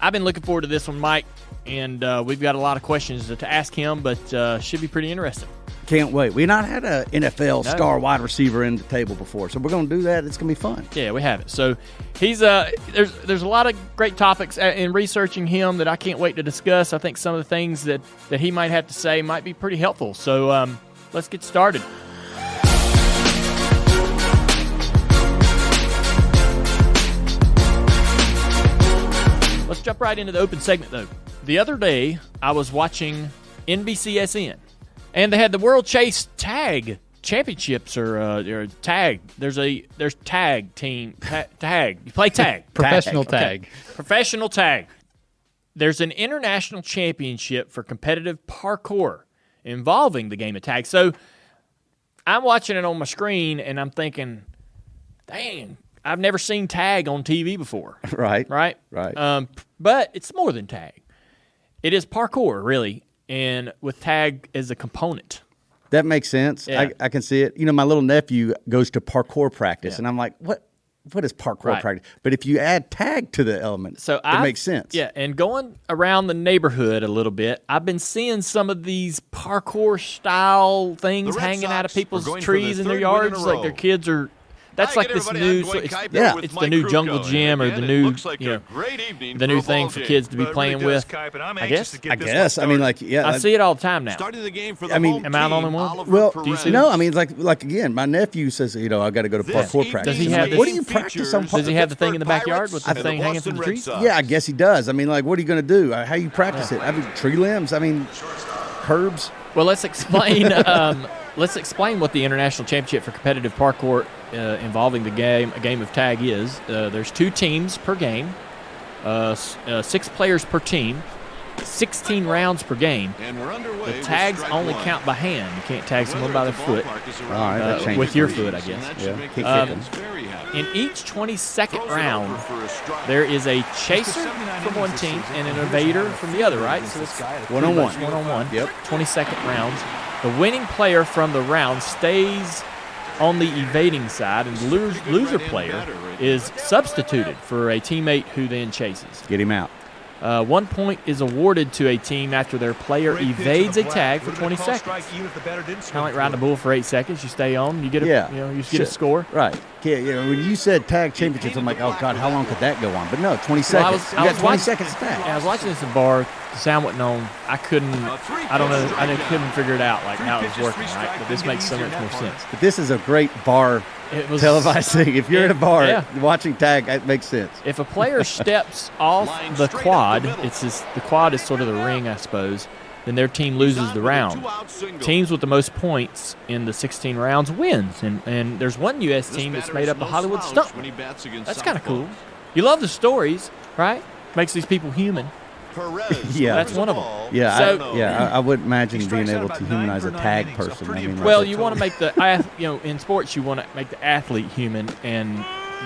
I've been looking forward to this one, Mike, and we've got a lot of questions to ask him, but should be pretty interesting. Can't wait. We've not had an NFL star wide receiver in the table before, so we're going to do that. It's going to be fun. Yeah, we have it. So he's there's a lot of great topics in researching him that I can't wait to discuss. I think some of the things that he might have to say might be pretty helpful. So let's get started. Let's jump right into the open segment, though. The other day, I was watching NBCSN, and they had the World Chase Tag Championships or tag. There's tag team tag. You play tag. Professional tag. Okay. Professional tag. There's an international championship for competitive parkour involving the game of tag. So I'm watching it on my screen, and I'm thinking, dang, I've never seen tag on TV before. Right. But it's more than tag. It is parkour, really, and with tag as a component. That makes sense. Yeah. I can see it. You know, my little nephew goes to parkour practice, and I'm like, what is parkour practice? But if you add tag to the element, it makes sense. Yeah, and going around the neighborhood a little bit, I've been seeing some of these parkour-style things hanging out of people's trees in their yards, like their kids are... That's like this new, it's the new jungle gym or the new, the new thing for kids to be playing with. I guess. I mean, I see it all the time now. I mean, am I the only one? Well, do you see no. I mean, like again, my nephew says, I got to go to parkour practice. Does he have? What do you practice on? Does he have the thing in the backyard with the thing hanging from the trees? Yeah, I guess he does. I mean, like, what are you going to do? How you practice it? I mean, tree limbs. I mean, curbs. Well, let's explain. Let's explain what the International Championship for Competitive Parkour involving a game of tag is. There's 2 teams per game, 6 players per team, 16 rounds per game. The tags only count by hand. You can't tag someone by their foot. All right, with your foot, I guess. Yeah. In each 22nd round, there is a chaser from one team and an evader from the other, right? So it's one-on-one. One-on-one. Yep. 22nd rounds. The winning player from the round stays on the evading side, and the loser player is substituted for a teammate who then chases. Get him out. 1 point is awarded to a team after their player evades a tag for 20 seconds. Kind of like riding a bull for 8 seconds. You stay on, you get a score. Right. Yeah, when you said tag championships, I'm like, oh God, how long could that go on? But no, 20 seconds. You got 20 seconds to tag. Yeah, I was watching this in bar. The sound wasn't on. I couldn't figure it out, like how it was working, right? But this makes so much more sense. But this is a great bar televised thing. If you're in a bar watching tag, it makes sense. If a player steps off the quad, the quad is sort of the ring, I suppose, then their team loses the round. Teams with the most points in the 16 rounds wins. And there's one U.S. team that's made up of Hollywood stuntmen. That's kind of cool. You love the stories, right? Makes these people human. Yeah, that's one of them. Yeah, so, I would imagine being able to humanize a tag person. I mean, you want to make in sports, you want to make the athlete human, and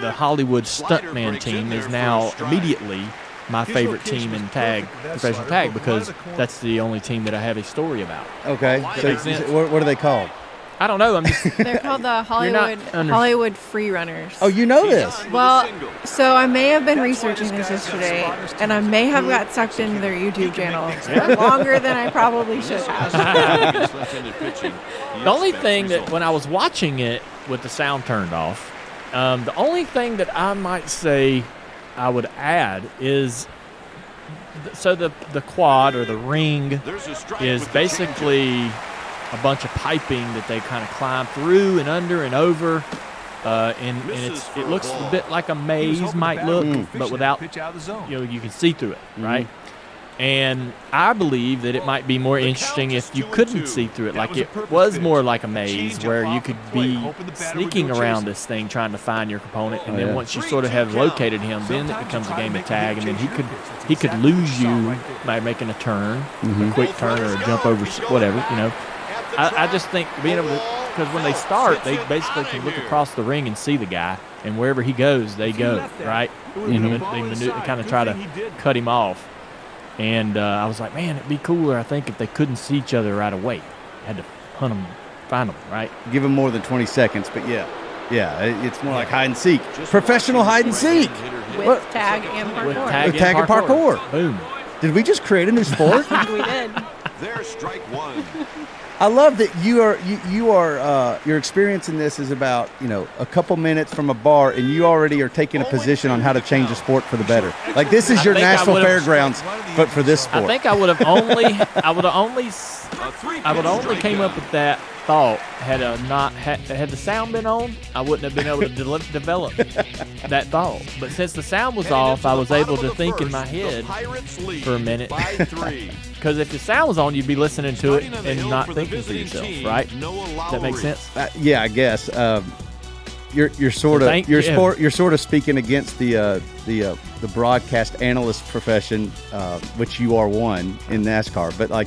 the Hollywood stuntman team is now immediately my favorite team in professional tag, because that's the only team that I have a story about. Okay, so what are they called? I don't know. They're called the Hollywood Free Runners. Oh, you know this? Well, so I may have been researching this yesterday, and I may have got sucked into their YouTube channel longer than I probably should have. The only thing that when I was watching it with the sound turned off, the only thing that I might say I would add is, so the quad or the ring is basically a bunch of piping that they kind of climb through and under and over, and it looks a bit like a maze might look, but without, you can see through it, right? And I believe that it might be more interesting if you couldn't see through it, like it was more like a maze where you could be sneaking around this thing trying to find your opponent, and then once you sort of have located him, then it becomes a game of tag, and then he could lose you by making a turn, a quick turn or a jump over, whatever, I just think being able to, because when they start, they basically can look across the ring and see the guy, and wherever he goes, they go, right? They kind of try to cut him off. And I was like, man, it'd be cooler, I think, if they couldn't see each other right away. Had to hunt them, find them, right? Give them more than 20 seconds, but yeah. Yeah, it's more like hide and seek. Professional hide and seek. With tag and parkour. With With tag and parkour. Boom. Did we just create a new sport? We did. There's strike one. I love that your experience in this is about, a couple minutes from a bar, and you already are taking a position on how to change the sport for the better. Like, this is your national fairgrounds, but for this sport. I think I would have only came up with that thought had the sound been on. I wouldn't have been able to develop that thought. But since the sound was off, I was able to think in my head for a minute. Because if the sound was on, you'd be listening to it and not thinking for yourself, right? Does that make sense? Yeah, I guess. You're sort of speaking against the broadcast analyst profession, which you are one in NASCAR. But I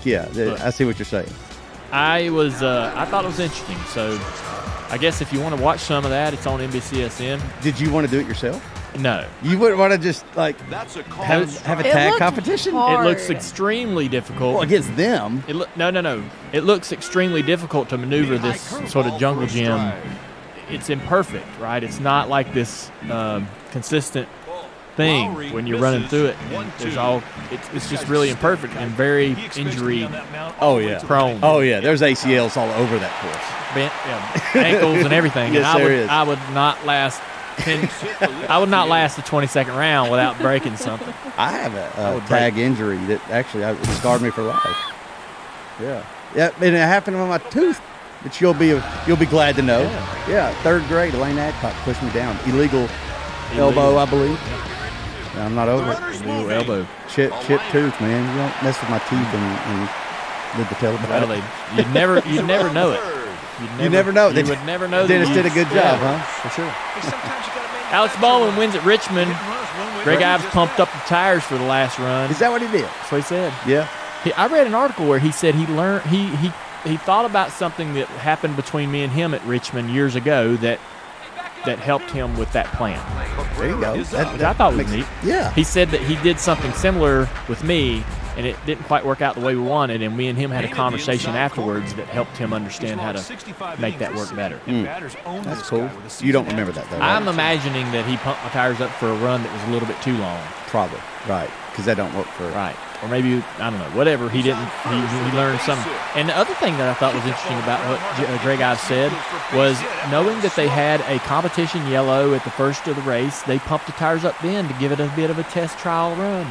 see what you're saying. I thought it was interesting. So I guess if you want to watch some of that, it's on NBCSN. Did you want to do it yourself? No. You wouldn't want to just have a tag competition? Hard. It looks extremely difficult. Well, against them. No. It looks extremely difficult to maneuver this sort of jungle gym. It's imperfect, right? It's not like this consistent thing when you're running through it. And it's just really imperfect and very injury prone. Oh, yeah. There's ACLs all over that course. Ankles and everything. Yes, and I would not last the 22nd round without breaking something. I have a tag injury that actually it scarred me for life. Yeah, and it happened on my tooth, which you'll be glad to know. Yeah, third grade, Elaine Adcock pushed me down. Illegal elbow, I believe. Yeah, I'm not over it. Illegal elbow. Chip tooth, man. You don't mess with my teeth and live to tell about it. You'd never know it. You never know. You would never know. Dennis did a good job, huh? For sure. Alex Baldwin wins at Richmond. Greg Ives pumped up the tires for the last run. Is that what he did? That's what he said. Yeah. I read an article where he said he thought about something that happened between me and him at Richmond years ago that helped him with that plan. There you go. I thought it was neat. Yeah. He said that he did something similar with me, and it didn't quite work out the way we wanted, and me and him had a conversation afterwards that helped him understand how to make that work better. That's cool. You don't remember that, though, right? I'm imagining that he pumped my tires up for a run that was a little bit too long. Probably. Right. Because that don't work for... Right. Or maybe, I don't know, whatever. He didn't. He learned something. And the other thing that I thought was interesting about what Greg Ives said was knowing that they had a competition yellow at the first of the race, they pumped the tires up then to give it a bit of a test trial run.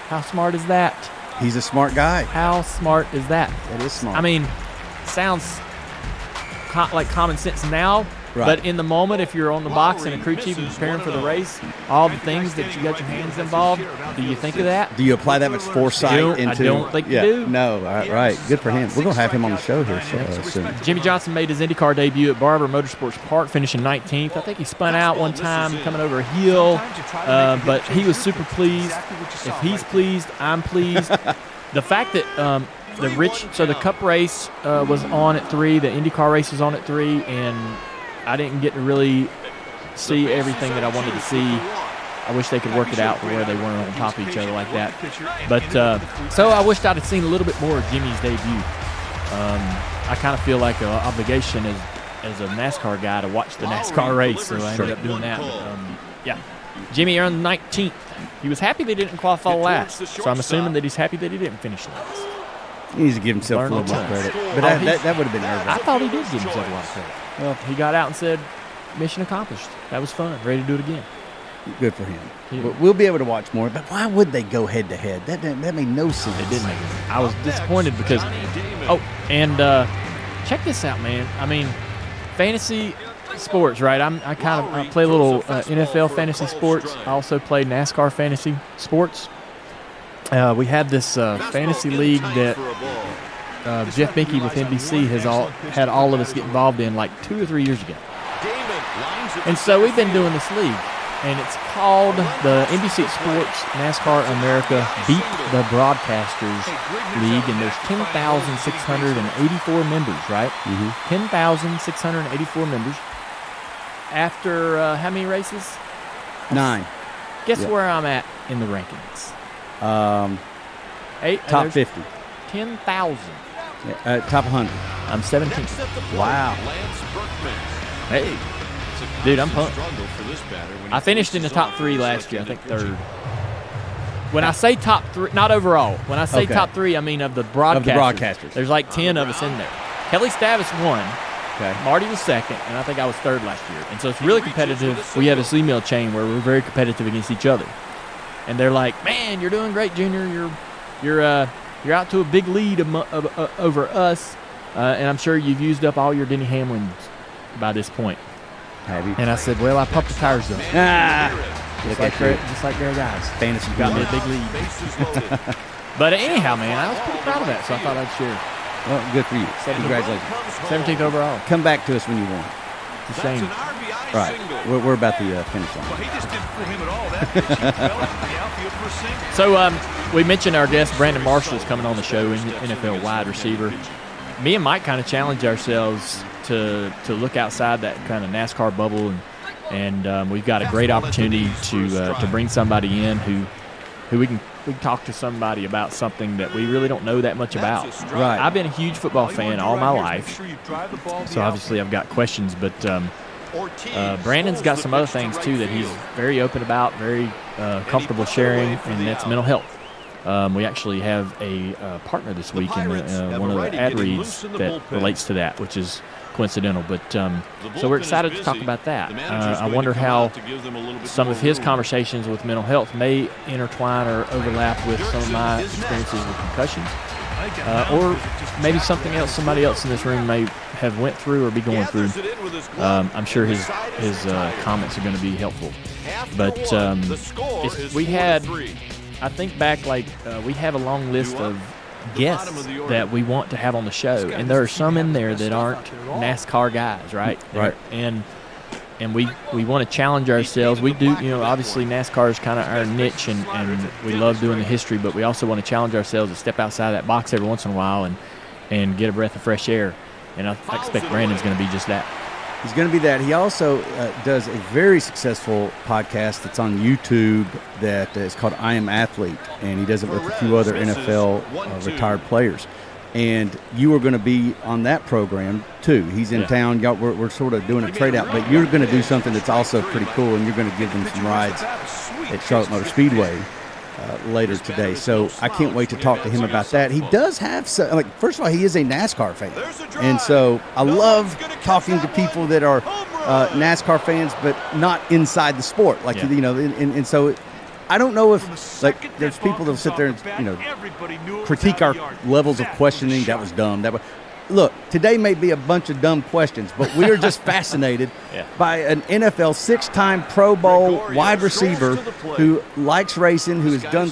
How smart is that? He's a smart guy. How smart is that? That is smart. I mean, sounds like common sense now, but in the moment, if you're on the box and a crew chief and preparing for the race, all the things that you got your hands involved, do you think of that? Do you apply that much foresight into... I don't think you do. No, right. Good for him. We're going to have him on the show here soon. Jimmy Johnson made his IndyCar debut at Barber Motorsports Park, finishing 19th. I think he spun out one time coming over a hill, but he was super pleased. If he's pleased, I'm pleased. The fact that the Cup race was on at 3, the IndyCar race was on at 3, and I didn't get to really see everything that I wanted to see. I wish they could work it out where they weren't on top of each other like that. But so I wished I'd have seen a little bit more of Jimmy's debut. I kind of feel like an obligation as a NASCAR guy to watch the NASCAR race, so I ended up doing that. But, Jimmy earned 19th. He was happy they didn't qualify last, so I'm assuming that he's happy that he didn't finish last. He needs to give himself a little more credit. But that would have been nerve-wracking. I thought he did give himself a lot of credit. Well, he got out and said, mission accomplished. That was fun. Ready to do it again. Good for him. Yeah. We'll be able to watch more. But why would they go head-to-head? That made no sense. It didn't make sense. I was disappointed because check this out, man. I mean, fantasy sports, right? I play a little NFL fantasy sports. I also play NASCAR fantasy sports. We had this fantasy league that Jeff Binky with NBC had all of us get involved in like 2 or 3 years ago. And so we've been doing this league, and it's called the NBC Sports NASCAR America Beat the Broadcasters League, and there's 10,684 members, right? Mm-hmm. 10,684 members. After how many races? 9. Guess where I'm at in the rankings? 8. Top 50. 10,000. Top 100. I'm 17th. Wow. Hey. Dude, I'm pumped. I finished in the top 3 last year. I think 3rd. When I say top 3, not overall. When I say top 3, I mean of the broadcasters. Of the broadcasters. There's like 10 of us in there. Kelly Stavis won. Okay. Marty was 2nd, and I think I was 3rd last year. And so it's really competitive. We have this email chain where we're very competitive against each other. And they're like, "Man, you're doing great, Junior. You're out to a big lead over us, and I'm sure you've used up all your Denny Hamlins by this point." Have you? And I said, "Well, I pumped the tires though." Just like their guys. Fantasy Got me a big lead. But anyhow, man, I was pretty proud of that, so I thought I'd share. Well, good for you. Congratulations. 17th overall. Come back to us when you won. It's a shame. Right. We're about the finish line. Well, he just didn't fool him at all. That pitch, he fell into the outfield for a single. So we mentioned our guest, Brandon Marshall, is coming on the show, NFL wide receiver. Me and Mike kind of challenged ourselves to look outside that kind of NASCAR bubble, and we've got a great opportunity to bring somebody in who we can talk to somebody about something that we really don't know that much about. Right. I've been a huge football fan all my life, so obviously I've got questions, but Brandon's got some other things too that he's very open about, very comfortable sharing, and that's mental health. We actually have a partner this week in one of the ad reads that relates to that, which is coincidental. But so we're excited to talk about that. I wonder how some of his conversations with mental health may intertwine or overlap with some of my experiences with concussions, or maybe something else somebody else in this room may have went through or be going through. I'm sure his comments are going to be helpful. But I think back, we have a long list of guests that we want to have on the show, and there are some in there that aren't NASCAR guys, right? Right. And we want to challenge ourselves. We do, obviously NASCAR is kind of our niche, and we love doing the history, but we also want to challenge ourselves to step outside that box every once in a while and get a breath of fresh air. And I expect Brandon's going to be just that. He's going to be that. He also does a very successful podcast that's on YouTube that is called I Am Athlete, and he does it with a few other NFL retired players. And you are going to be on that program, too. He's in town. Y'all, we're sort of doing a trade-out, but you're going to do something that's also pretty cool, and you're going to give them some rides at Charlotte Motor Speedway later today. So I can't wait to talk to him about that. He does have some, first of all, he is a NASCAR fan. And so I love talking to people that are NASCAR fans, but not inside the sport. And so I don't know if, there's people that will sit there and, critique our levels of questioning. That was dumb. Look, today may be a bunch of dumb questions, but we are just fascinated by an NFL 6-time Pro Bowl wide receiver who likes racing, who has done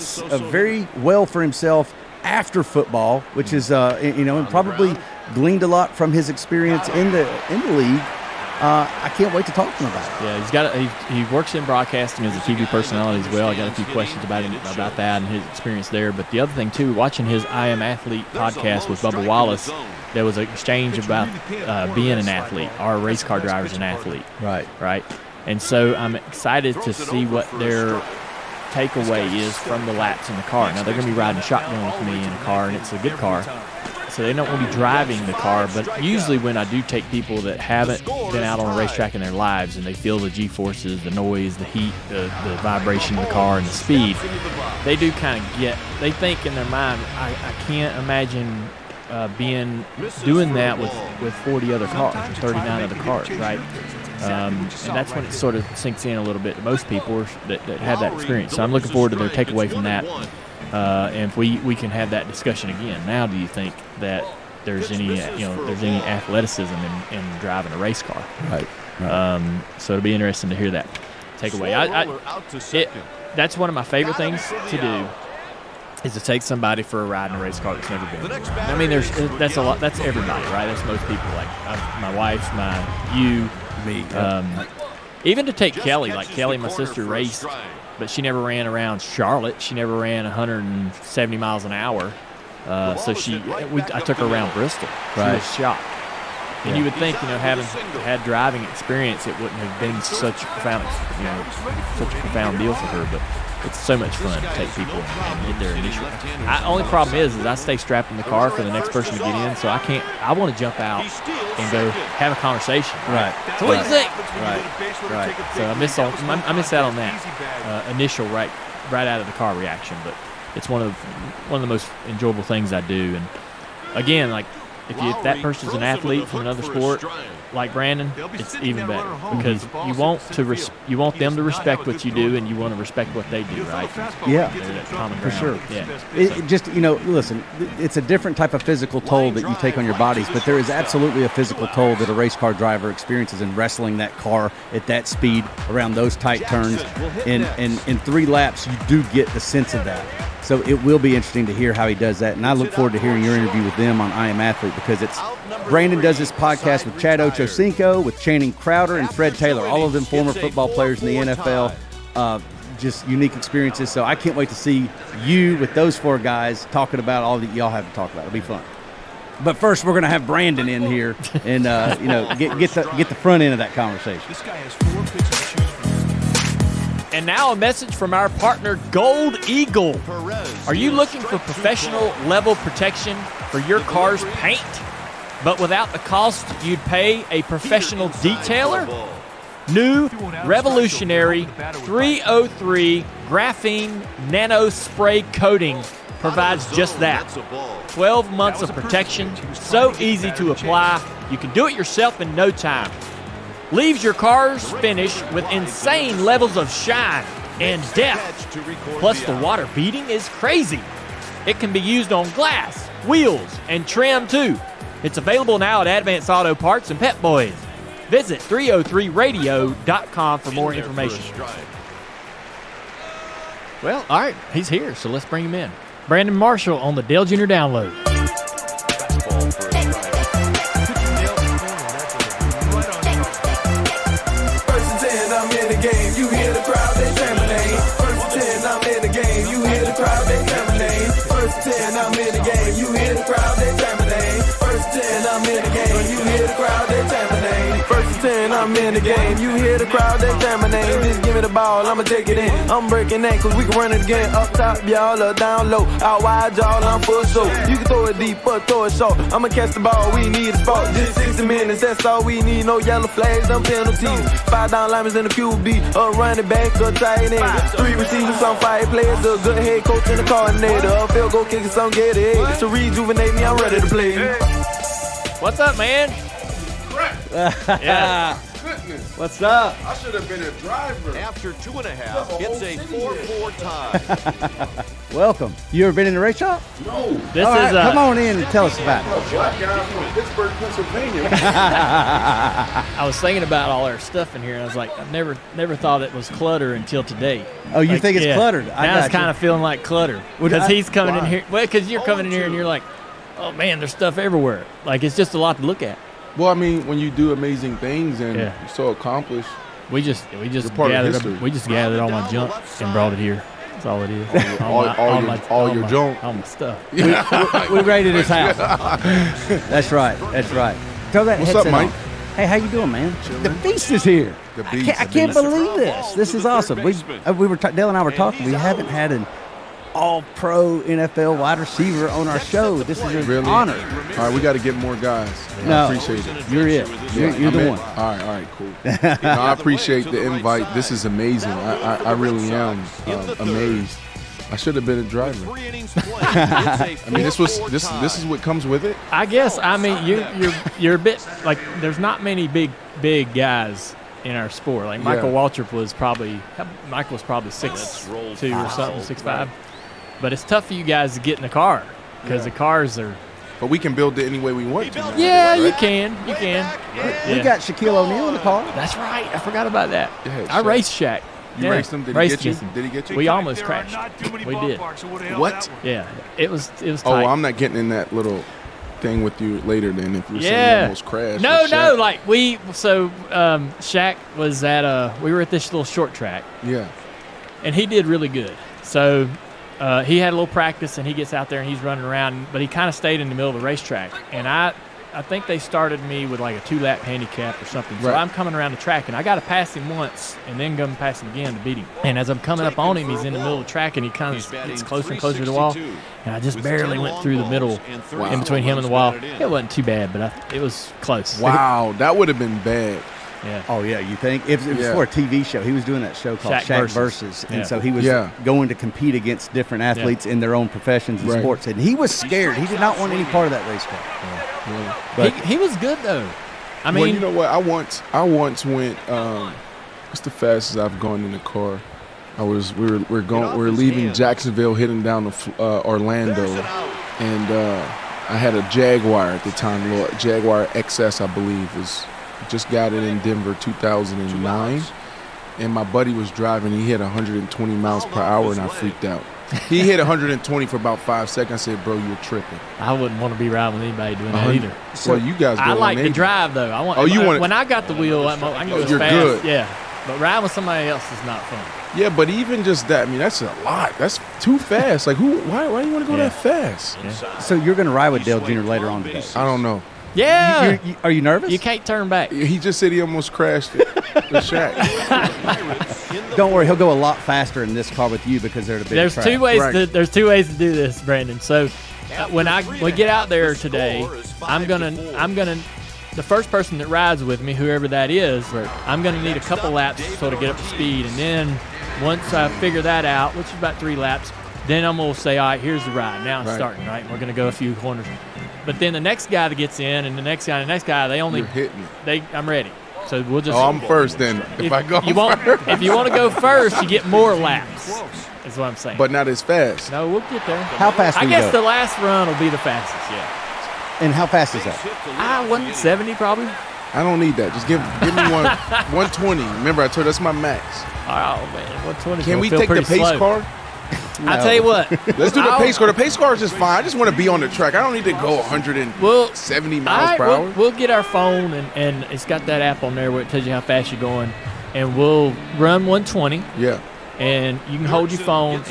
very well for himself after football, which is, and probably gleaned a lot from his experience in the league. I can't wait to talk to him about it. Yeah, he works in broadcasting as a TV personality as well. I got a few questions about that and his experience there. But the other thing too, watching his I Am Athlete podcast with Bubba Wallace, there was an exchange about being an athlete. Our race car driver's an athlete, right? And so I'm excited to see what their takeaway is from the laps in the car. Now they're going to be riding shotgun with me in a car, and it's a good car. So they don't want to be driving the car, but usually when I do take people that haven't been out on a racetrack in their lives and they feel the G-forces, the noise, the heat, the vibration of the car, and the speed, they do kind of they think in their mind, I can't imagine doing that with 40 other cars or 39 other cars, right? And that's when it sort of sinks in a little bit to most people that have that experience. So I'm looking forward to their takeaway from that. And if we can have that discussion again. Now, do you think that there's any athleticism in driving a race car? Right. So it'll be interesting to hear that takeaway. That's one of my favorite things to do, is to take somebody for a ride in a race car that's never been. I mean, that's a lot. That's everybody, right? That's most people. My wife, you, me. Even to take Kelly. Kelly, my sister, raced, but she never ran around Charlotte. She never ran 170 miles an hour. So I took her around Bristol. She was shocked. And you would think, having had driving experience, it wouldn't have been such a profound deal for her. But it's so much fun to take people and get there initially. Only problem is I stay strapped in the car for the next person to get in, so I can't. I want to jump out and go have a conversation. Right. So what do you think? Right. So I miss out on that initial right out of the car reaction, but it's one of the most enjoyable things I do. And again, like if that person's an athlete from another sport, like Brandon, it's even better because you want them to respect what you do, and you want to respect what they do, right? Yeah, common for ground. sure. Yeah. It just, listen, it's a different type of physical toll that you take on your bodies, but there is absolutely a physical toll that a race car driver experiences in wrestling that car at that speed around those tight turns. And in 3 laps, you do get the sense of that. So it will be interesting to hear how he does that. And I look forward to hearing your interview with them on I Am Athlete, because Brandon does this podcast with Chad Ochocinco, with Channing Crowder, and Fred Taylor, all of them former football players in the NFL. Just unique experiences. So I can't wait to see you with those 4 guys talking about all that y'all have to talk about. It'll be fun. But first, we're going to have Brandon in here and get the front end of that conversation. This guy has 4 picks to choose from. And now a message from our partner, Gold Eagle. Are you looking for professional level protection for your car's paint, but without the cost you'd pay a professional detailer? New revolutionary 303 graphene nano spray coating provides just that. 12 months of protection, so easy to apply, you can do it yourself in no time. Leaves your car's finish with insane levels of shine and depth. Plus, the water beading is crazy. It can be used on glass, wheels, and trim too. It's available now at Advanced Auto Parts and Pep Boys. Visit 303radio.com for more information. Well, all right, he's here, so let's bring him in. Brandon Marshall on the Dale Jr. Download. You hear the crowd, they say my name. First and 10, I'm in the game. You hear the crowd, they say my name. First and 10, I'm in the game. You hear the crowd, they say my name. First and 10, I'm in the game. You hear the crowd, they say my name. First and 10, I'm in the game. You hear the crowd, they say my name. Just give me the ball, I'ma take it in. I'm breaking ankles, we can run it again. Up top, y'all, or down low. Out wide, y'all, I'm full show. You can throw it deep, but throw it short. I'ma catch the ball, we need a spot. Just 60 minutes, that's all we need. No yellow flags, no penalties. 5 down linemen in the QB. A running back, a tight end. 3 receivers, some 5 players. A good head coach and a coordinator. A field goal kicker, some get it. To rejuvenate me, I'm ready to play. What's up, man? Yeah. Goodness. What's up? I should have been a driver. After 2.5, it's a 4-4 tie. Welcome. You ever been in the race shop? No. This All right, is come on in and tell us about it. Black guy from Pittsburgh, Pennsylvania. I was thinking about all our stuff in here, and I was like, I've never thought it was clutter until today. Oh, you Like, think it's yeah. cluttered? Now it's kind of feeling like clutter because he's coming in Why? here. Well, because you're coming in here and you're like, oh man, there's stuff everywhere. Like it's just a lot to look at. Well, I mean, when you do amazing things and Yeah. you're so accomplished, We just part of gathered history. we just gathered all my junk and brought it here. That's all it is. all your junk. all my stuff. we raided his house. That's right. That's right. Throw that What's headset up, Mike? on. Hey, how you doing, man? The beast is here. The I beast. can't, I can't believe this. This is awesome. Dale and I were talking. We haven't had an all-pro NFL wide receiver on our show. This is an Really? honor. All right, we got to get more guys. No. I appreciate it. You're it. You're I'm the in. one. All right, cool. No, I appreciate the invite. This is amazing. I really am amazed. I should have been a driver. I mean, this is what comes with it. I guess. I mean, you're a bit like there's not many big guys in our sport. Like Michael Waltrip was probably 6'2" or something, 6'5". But it's tough for you guys to get in the car because the cars are. But we can build it any way we want to. now, Yeah, right? you can. We got Shaquille O'Neal in the car. That's right. I forgot about that. Yeah, I Shaq. raced Shaq. You raced him? Did he Raced get you? against him. Did he get you? We almost crashed. We did. What? Yeah, it was tight. Oh, I'm not getting in that little thing with you later then if you're saying you almost crashed. No, with no. Shaq. Like Shaq was at we were at this little short track, Yeah. and he did really good. So he had a little practice, and he gets out there and he's running around, but he kind of stayed in the middle of the racetrack. And I I think they started me with like a 2-lap handicap or something. So Right. I'm coming around the track, and I got to pass him once and then go and pass him again to beat him. And as I'm coming up on him, he's in the middle of the track, and he kind of gets closer and closer to the wall. And I just barely went through the middle in between him and the wall. It wasn't too bad, but it was close. Wow, that would have been bad. Yeah. Oh, yeah, you think? If it was for a TV show, he was doing that show called Shaq Shaq Versus. Versus. And Yeah. so he was going to compete against different athletes in their own professions and Right. sports. And he was scared. He did not want any part of that racetrack. But He was good, though. I mean, Well, you know what? I once went. What's the fastest I've gone in the car? We're leaving Jacksonville, heading down to Orlando, and I had a Jaguar at the time, little Jaguar XS, I believe, just got it in Denver, 2009, and my buddy was driving. He hit 120 miles per hour, and I freaked out. He hit 120 for about 5 seconds. I said, "Bro, you're tripping." I wouldn't want to be riding with anybody doing that either. Well, you guys. I go like to 180. drive though. I want. Oh, you want it- when I got the wheel, I can go as You're fast. good. Yeah, but riding with somebody else is not fun. Yeah, but even just that, I mean, that's a lot. That's too fast. Like, why do you want to go Yeah. that fast? so you're going to ride with Dale Jr. later on today. I don't know. Yeah, Are you nervous? you can't turn back. He just said he almost crashed it. The Shaq. Don't worry, he'll go a lot faster in this car with you because they're the bigger There's track. two ways. Right. There's two ways to do this, Brandon. So when we get out there today, I'm gonna. The first person that rides with me, whoever that is, Right. I'm gonna need a couple laps to sort of get up to speed, and then once I figure that out, which is about 3 laps, then I'm gonna say, all right, here's the ride. Now it's Right. starting. Right, we're gonna go a few corners. But then the next guy that gets in, and the next guy, they only You're hitting it. I'm ready. So we'll just. Oh, I'm first then. If I go you want, first. if you want to go first, you get more laps. Is what I'm saying. But not as fast. no, we'll get there. How fast I will you guess go? the last run will be the fastest. Yeah. And how fast is that? 170 probably. I don't need that. Just give me 120. Remember, I told you that's my max. Oh man, 120. Can we feel take the pretty pace slow. car? I tell you what. Let's do the I'll- pace car. The pace car is just fine. I just want to be on the track. I don't need to go 170 miles All right, per hour. We'll get our phone and it's got that app on there where it tells you how fast you're going, and we'll run 120. Yeah. And you can hold your phone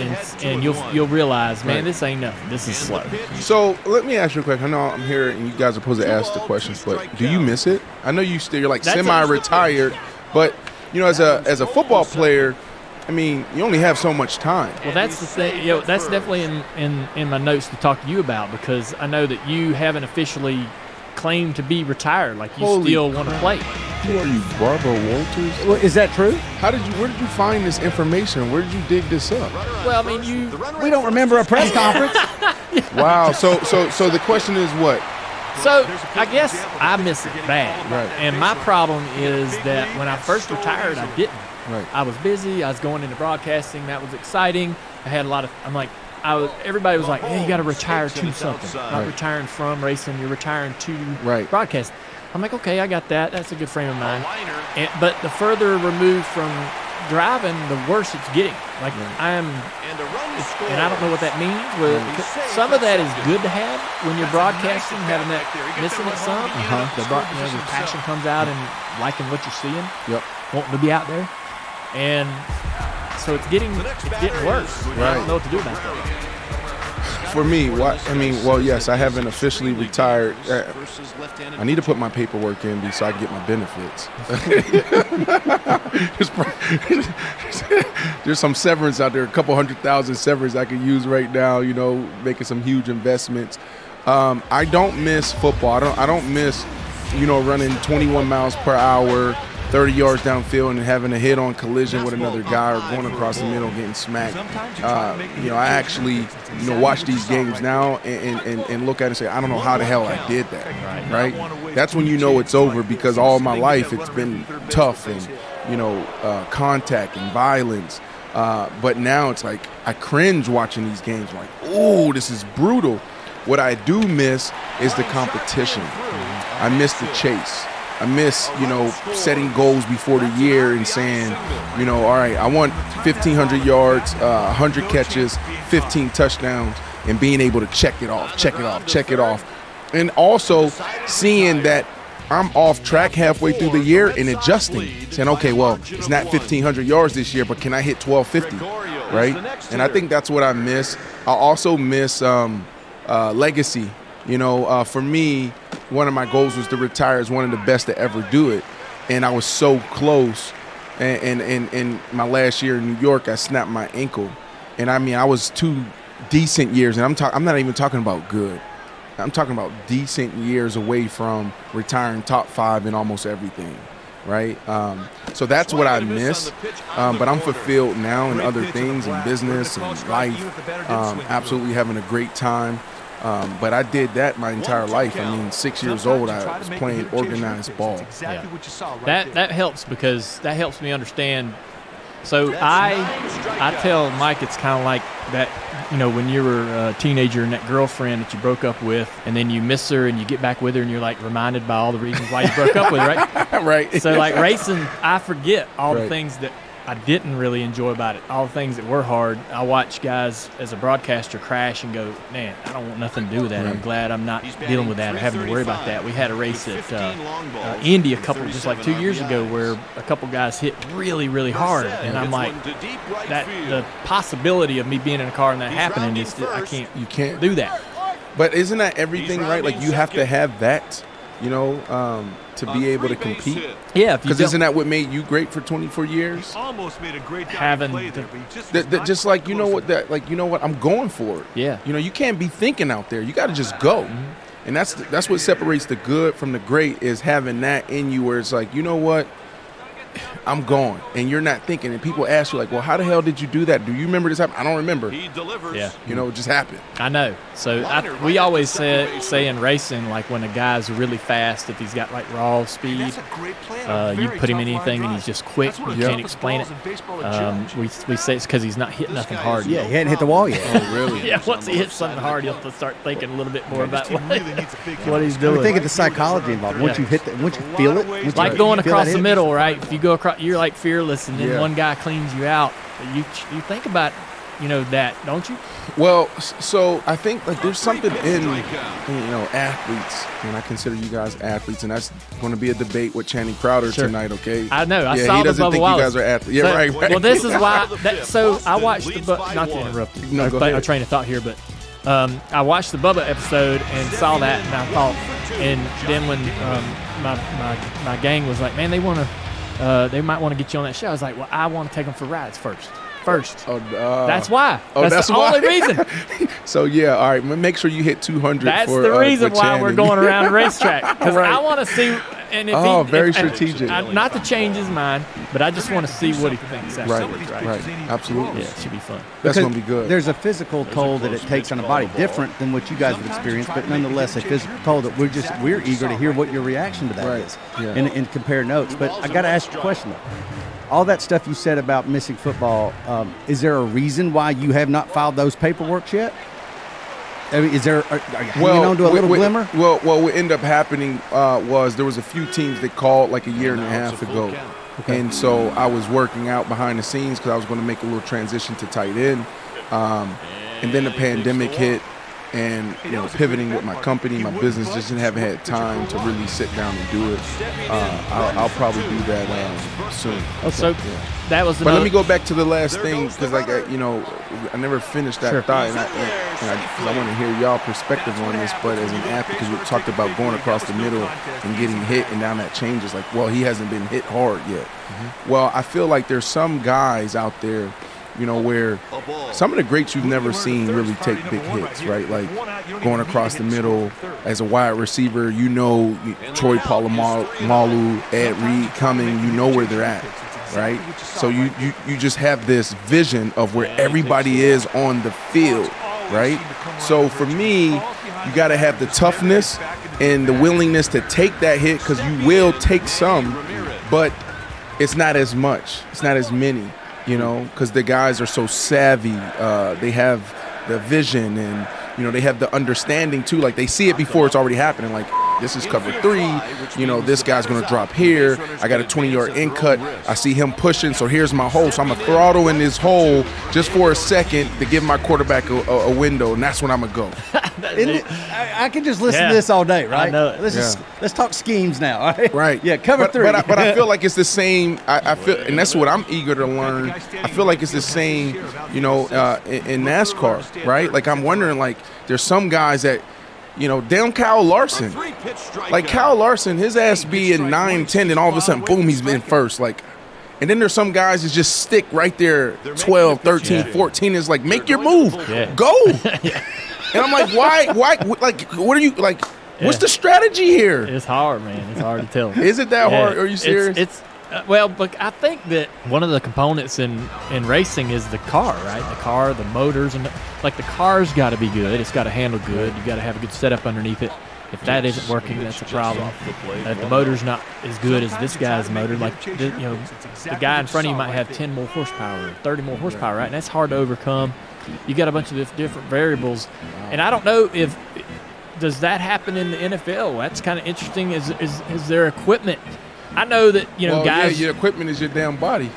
and you'll realize, man, Right. this ain't nothing. This is slow. So let me ask you a question. I know I'm here and you guys are supposed to ask the questions, but do you miss it? I know you're like That's semi-retired, but you know, as a football player, I mean, you only have so much time. Well, that's the thing. That's definitely in my notes to talk to you about, because I know that you haven't officially claimed to be retired. Like you Holy still want to play. Who are you, Barbara Walters? Well, is that true? Where did you find this information? Where did you dig this up? Well, I mean, We don't remember a press conference. Wow. So the question is what? So I guess I miss it bad. Right. And my problem is that when I first retired, I didn't. Right. I was busy. I was going into broadcasting. That was exciting. I had a lot of. I'm like, everybody was like, hey, you got to retire to something. Not Right. retiring from racing. You're retiring to Right. broadcasting. I'm like, okay, I got that. That's a good frame of mind. But the further removed from driving, the worse it's getting. Like and I don't know what that means. Well, some of that is good to have when you're broadcasting, having that missing it some. The passion comes out and liking what you're seeing, Yep. wanting to be out there, and so it's getting worse. I don't know what to do about that. For me, yes, I haven't officially retired. I need to put my paperwork in so I can get my benefits. There's some severance out there, a couple 100,000 severance I could use right now, making some huge investments. I don't miss football. I don't miss, running 21 miles per hour, 30 yards downfield and having a head-on collision with another guy or going across the middle getting smacked. I actually, watch these games now and look at it and say, I don't know how the hell I did that, right? That's when you know it's over, because all my life it's been tough and, contact and violence. But now it's like I cringe watching these games. I'm like, oh, this is brutal. What I do miss is the competition. I miss the chase. I miss, setting goals before the year and saying, all right, I want 1,500 yards, 100 catches, 15 touchdowns, and being able to check it off. And also seeing that I'm off track halfway through the year and adjusting, saying, okay, well, it's not 1,500 yards this year, but can I hit 1,250, right? And I think that's what I miss. I also miss legacy. For me, one of my goals was to retire as one of the best to ever do it, and I was so close. And in my last year in New York, I snapped my ankle, and I mean I was 2 decent years, and I'm not even talking about good. I'm talking about decent years away from retiring top 5 in almost everything, right? So that's what I miss, but I'm fulfilled now in other things, in business and life, absolutely having a great time. But I did that my entire life. I mean, 6 years old, I was playing organized ball. Yeah. That helps because that helps me understand. So I tell Mike it's kind of like that, when you were a teenager and that girlfriend that you broke up with, and then you miss her and you get back with her and you're like reminded by all the reasons why you broke up with her, right? Right. So like racing, I forget all the Right. things that I didn't really enjoy about it, all the things that were hard. I watch guys as a broadcaster crash and go, man, I don't want nothing to do with that. I'm glad I'm not dealing with that or having to worry about that. We had a race at Indy just like 2 years ago where a couple guys hit really, really hard. And I'm like, that the possibility of me being in a car and that happening, You can't do that. But isn't that everything, right? Like you have to have that, to be able to compete. Yeah, Because isn't that what made you great for 24 years? Almost made a great Having play the- there, but he just was not Just like close enough. I'm going for it. Yeah. You can't be thinking out there. You got to just go. And that's what separates the good from the great, is having that in you where it's like, you know what? I'm going, and you're not thinking. And people ask you like, well, how the hell did you do that? Do you remember this happen? I don't remember. He delivers. Yeah. It just happened. I know. So we always say in racing, like when a guy's really fast, if he's got like raw speed, That's a great plan. you put him in anything and he's just quick. You can't explain it. We say it's because he's not hitting nothing hard Yeah, yet. he hadn't hit the wall yet. Oh, really? Yeah, once he hits something hard, he'll have to start thinking a little bit more about what he's I doing. mean, think of the psychology involved. Once you hit, once you feel it, once Like you going feel across that the hit, middle, right? If you go across, you're like fearless, and then Yeah. one guy cleans you out. You think about, that, don't you? Well, so I think like there's something in athletes, and I consider you guys athletes, and that's going to be a debate with Channing Crowder Sure. tonight. Okay. I know. I yeah, saw he the doesn't Bubba think Wallace. you guys are athletes. Yeah, So- right. Well, this is why. So I watched the not to interrupt you. No, go I ahead. train of thought here, but I watched the Bubba episode and saw that, and I thought, and then when my gang was like, man, they might want to get you on that show. I was like, well, I want to take them for rides first. Oh, That's why. oh, that's the why? only reason. So yeah, all right. Make sure you hit 200. That's for, the reason for why we're Channing. going around the racetrack, because Right. I want to see. And if Oh, he, very if- strategic. not to change his mind, but I just want to see what he thinks. Right, afterwards, right, absolutely. Yeah, it should be fun. That's because gonna be good. There's a physical toll that it takes on a body, different than what you guys would experience, but nonetheless a physical toll that we're eager to hear what your reaction to that Right, is, yeah. and compare notes. But I got to ask you a question though. All that stuff you said about missing football, is there a reason why you have not filed those paperworks yet? I mean, are you hanging on to a little glimmer? Well, what ended up happening was there was a few teams that called like a year and a half ago. And so I was working out behind the scenes because I was going to make a little transition to tight end. And then the pandemic hit, and pivoting with my company, my business, just haven't had time to really sit down and do it. I'll probably do that soon. So that was. But let me go back to the last thing, because I never finished that thought, and I want to hear y'all perspective on this. But as an athlete, because we talked about going across the middle and getting hit, and now that changes. Like, well, he hasn't been hit hard yet. Well, I feel like there's some guys out there, where some of the greats you've never seen really take big hits, right? Like going across the middle as a wide receiver, Troy Polamalu, Ed Reed coming, where they're at, right? So you just have this vision of where everybody is on the field, right? So for me, you got to have the toughness and the willingness to take that hit, because you will take some, but it's not as much. It's not as many. Because the guys are so savvy. They have the vision, and they have the understanding too. Like, they see it before it's already happening. Like, this is cover 3. This guy's going to drop here. I got a 20-yard in cut. I see him pushing, so here's my hole. So I'm going to throttle in this hole just for a second to give my quarterback a window, and that's when I'm going to go. I can just listen to this all day, right? I know it. Let's talk schemes now, all right? Right. Yeah, cover 3. But I feel like it's the same. I feel, and that's what I'm eager to learn. I feel like it's the same, in NASCAR, right? Like, I'm wondering, like, there's some guys that Damn Kyle Larson. Like Kyle Larson, his ass be in 9, 10, and all of a sudden, boom, he's been first. Like, and then there's some guys that just stick right there, 12, 13, 14. It's like, make your move. Yeah. Go. And I'm like, why? Like, what are you, like, what's the strategy here? It's hard, man. It's hard to tell. Is it that hard? Are you serious? Well, but I think that one of the components in racing is the car, right? The car, the motors, and the car's got to be good. It's got to handle good. You got to have a good setup underneath it. If that isn't working, that's a problem. If the motor's not as good as this guy's motor, the guy in front of you might have 10 more horsepower, or 30 more horsepower, right? And that's hard to overcome. You got a bunch of different variables, and I don't know if does that happen in the NFL. That's kind of interesting. Is there equipment? I know that guys. Yeah, your equipment is your damn body,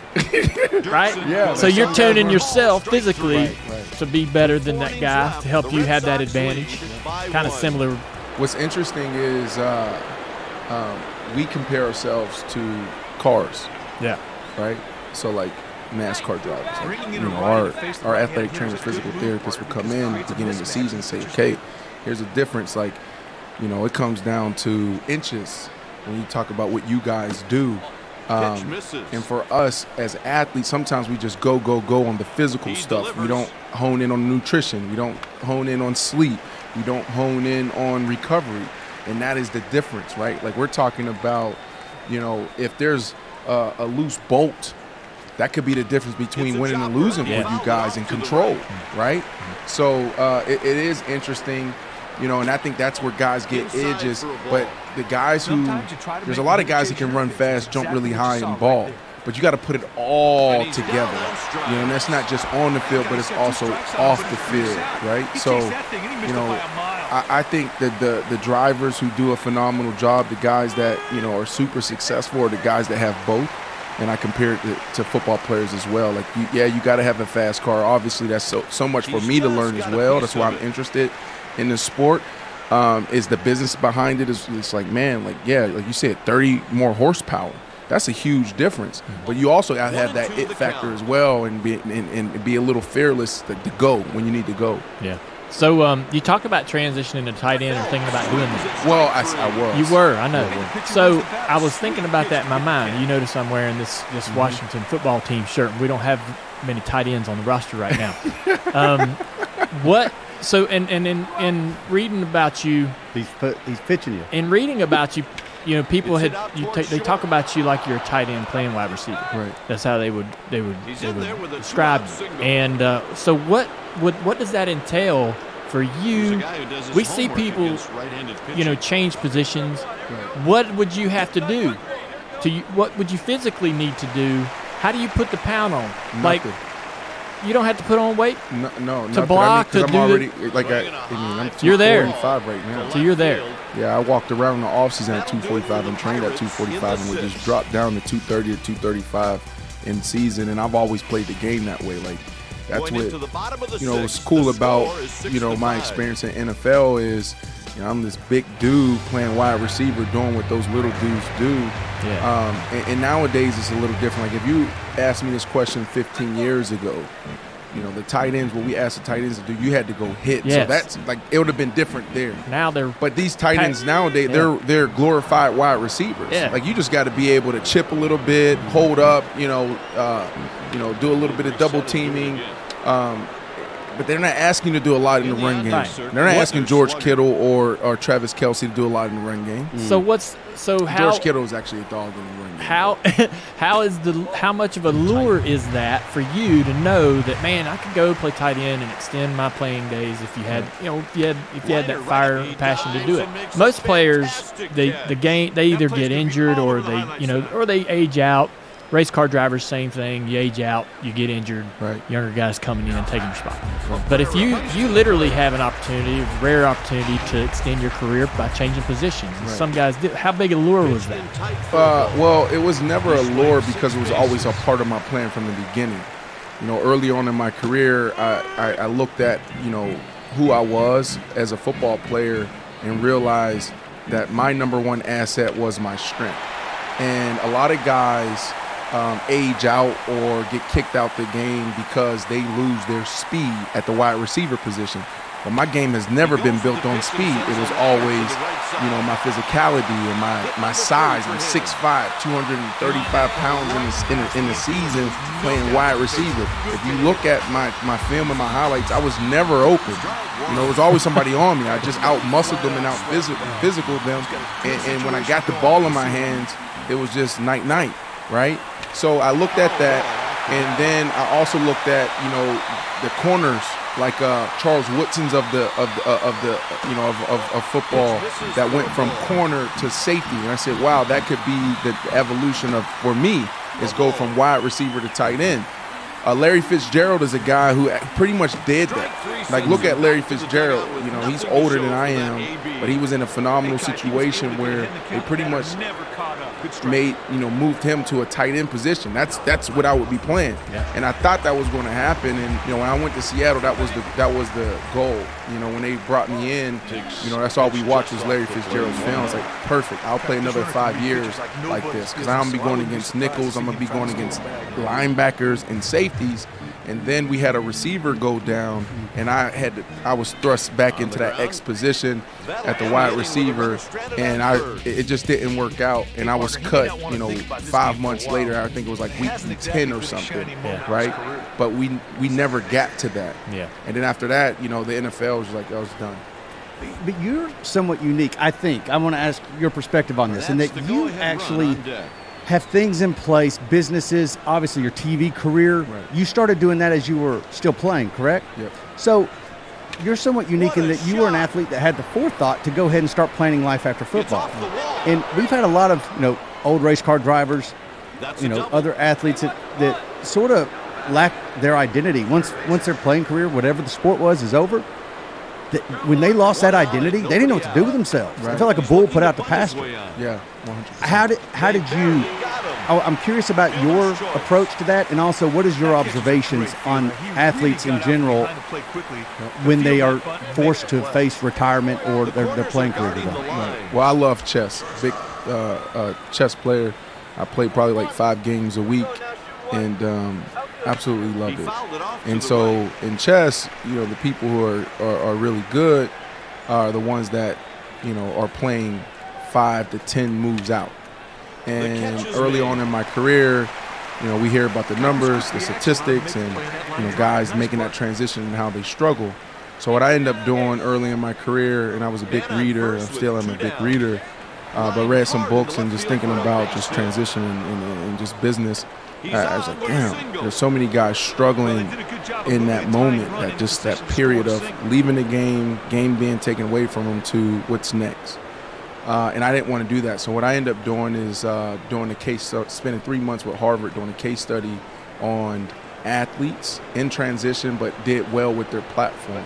right? Yeah. So you're tuning yourself physically to be better than that guy to help you have that advantage. Kind of similar. What's interesting is we compare ourselves to cars. Yeah. Right. So like NASCAR drivers, our athletic trainers, physical therapists will come in at the beginning of the season and say, okay, here's a difference. Like, it comes down to inches. When you talk about what you guys do, and for us as athletes, sometimes we just go on the physical stuff. We don't hone in on nutrition. We don't hone in on sleep. We don't hone in on recovery, and that is the difference, right? Like we're talking about, if there's a loose bolt, that could be the difference between winning and losing for you guys in control, right? So it is interesting. And I think that's where guys get edges. But the guys there's a lot of guys that can run fast, jump really high, and ball. But you got to put it all together. And that's not just on the field, but it's also off the field, right? So, I think that the drivers who do a phenomenal job, the guys that, are super successful, are the guys that have both. And I compare it to football players as well. Like, you got to have a fast car. Obviously, that's so much for me to learn as well. That's why I'm interested in the sport. Is the business behind it. It's like, man, like you said, 30 more horsepower. That's a huge difference. But you also got to have that it factor as well, and be a little fearless to go when you need to go. Yeah. So you talk about transitioning to tight end or thinking about doing that. Well, I was. You were, I know. So I was thinking about that in my mind. You notice I'm wearing this Washington football team shirt, and we don't have many tight ends on the roster right now. What? So, and in reading about you, he's pitching you. In reading about you, people they talk about you like you're a tight end playing wide receiver. Right. That's how they would describe you. And so, what does that entail for you? We see people, change positions. Right. What would you have to do? What would you physically need to do? How do you put the pound on? Nothing. Like, you don't have to put on weight no, to block, to I'm do already, it. like I'm You're there. 245 right now. So you're there. Yeah, I walked around in the offseason at 245 and trained at 245, and we just dropped down to 230 to 235 in season. And I've always played the game that way. Like, that's what what's cool about my experience in NFL is I'm this big dude playing wide receiver, doing what those little dudes do. Yeah. And nowadays it's a little different. Like if you asked me this question 15 years ago, the tight ends, what we asked the tight ends to do, you had to go hit. Yes. So that's like, it would have been different there. Now they're. But these tight ends nowadays, they're glorified wide receivers. Yeah. Like you just got to be able to chip a little bit, hold up, do a little bit of double teaming. But they're not asking you to do a lot in the run game. They're not asking George Kittle or Travis Kelce to do a lot in the run game. So how George Kittle is actually a dog in the run game. How much of a lure is that for you to know that, man, I could go play tight end and extend my playing days if you had that fire and passion to do it. Most players they either get injured or they age out. Race car drivers, same thing. You age out, you get injured. Right. Younger guys coming in and taking your spot. But if you literally have an opportunity, a rare opportunity to extend your career by changing positions. Right. Some guys do. How big a lure was that? Well, it was never a lure because it was always a part of my plan from the beginning. Early on in my career, I looked at, who I was as a football player and realized that my number one asset was my strength. And a lot of guys age out or get kicked out the game because they lose their speed at the wide receiver position. But my game has never been built on speed. It was always, my physicality and my size. I'm 6'5", 235 pounds in the season playing wide receiver. If you look at my film and my highlights, I was never open. There was always somebody on me. I just out-muscled them and out-physical them. And when I got the ball in my hands, it was just night-night, right? So I looked at that, and then I also looked at, the corners, like Charles Woodson's of football, that went from corner to safety. And I said, wow, that could be the evolution of, for me, is go from wide receiver to tight end. Larry Fitzgerald is a guy who pretty much did that. Like, look at Larry Fitzgerald. He's older than I am, but he was in a phenomenal situation where they pretty much moved him to a tight end position. That's what I would be playing. Yeah. And I thought that was going to happen. And when I went to Seattle, that was the goal. When they brought me in, that's all we watched was Larry Fitzgerald's film. It's like, perfect. I'll play another 5 years like this, because I'm gonna be going against nickels. I'm gonna be going against linebackers and safeties. And then we had a receiver go down, and I was thrust back into that X position at the wide receiver, and it just didn't work out. And I was cut, 5 months later. I think it was like week 10 or something, right? But we never got to that. Yeah. And then after that, the NFL was like, I was done. But you're somewhat unique, I think. I want to ask your perspective on this, and that you actually have things in place, businesses, obviously your TV career. Right. You started doing that as you were still playing, correct? Yep. So you're somewhat unique in that you were an athlete that had the forethought to go ahead and start planning life after football. And we've had a lot of, old race car drivers, other athletes that sort of lack their identity. Once their playing career, whatever the sport was, is over, that when they lost that identity, they didn't know what to do with themselves. Right. I felt like a bull put out the pasture. Yeah, 100%. How did you? I'm curious about your approach to that, and also what is your observations on athletes in general when they are forced to face retirement or their playing career is over? Right. Well, I love chess. Big chess player. I play probably like 5 games a week, and absolutely love it. And so in chess, the people who are really good are the ones that are playing 5 to 10 moves out. And early on in my career, we hear about the numbers, the statistics, and guys making that transition and how they struggle. So what I ended up doing early in my career, and I was a big reader, I still am a big reader, but read some books and just thinking about just transition and just business. I was like, damn, there's so many guys struggling in that moment, that period of leaving the game being taken away from them to what's next. And I didn't want to do that. So what I ended up doing is spending 3 months with Harvard doing a case study on athletes in transition but did well with their platform.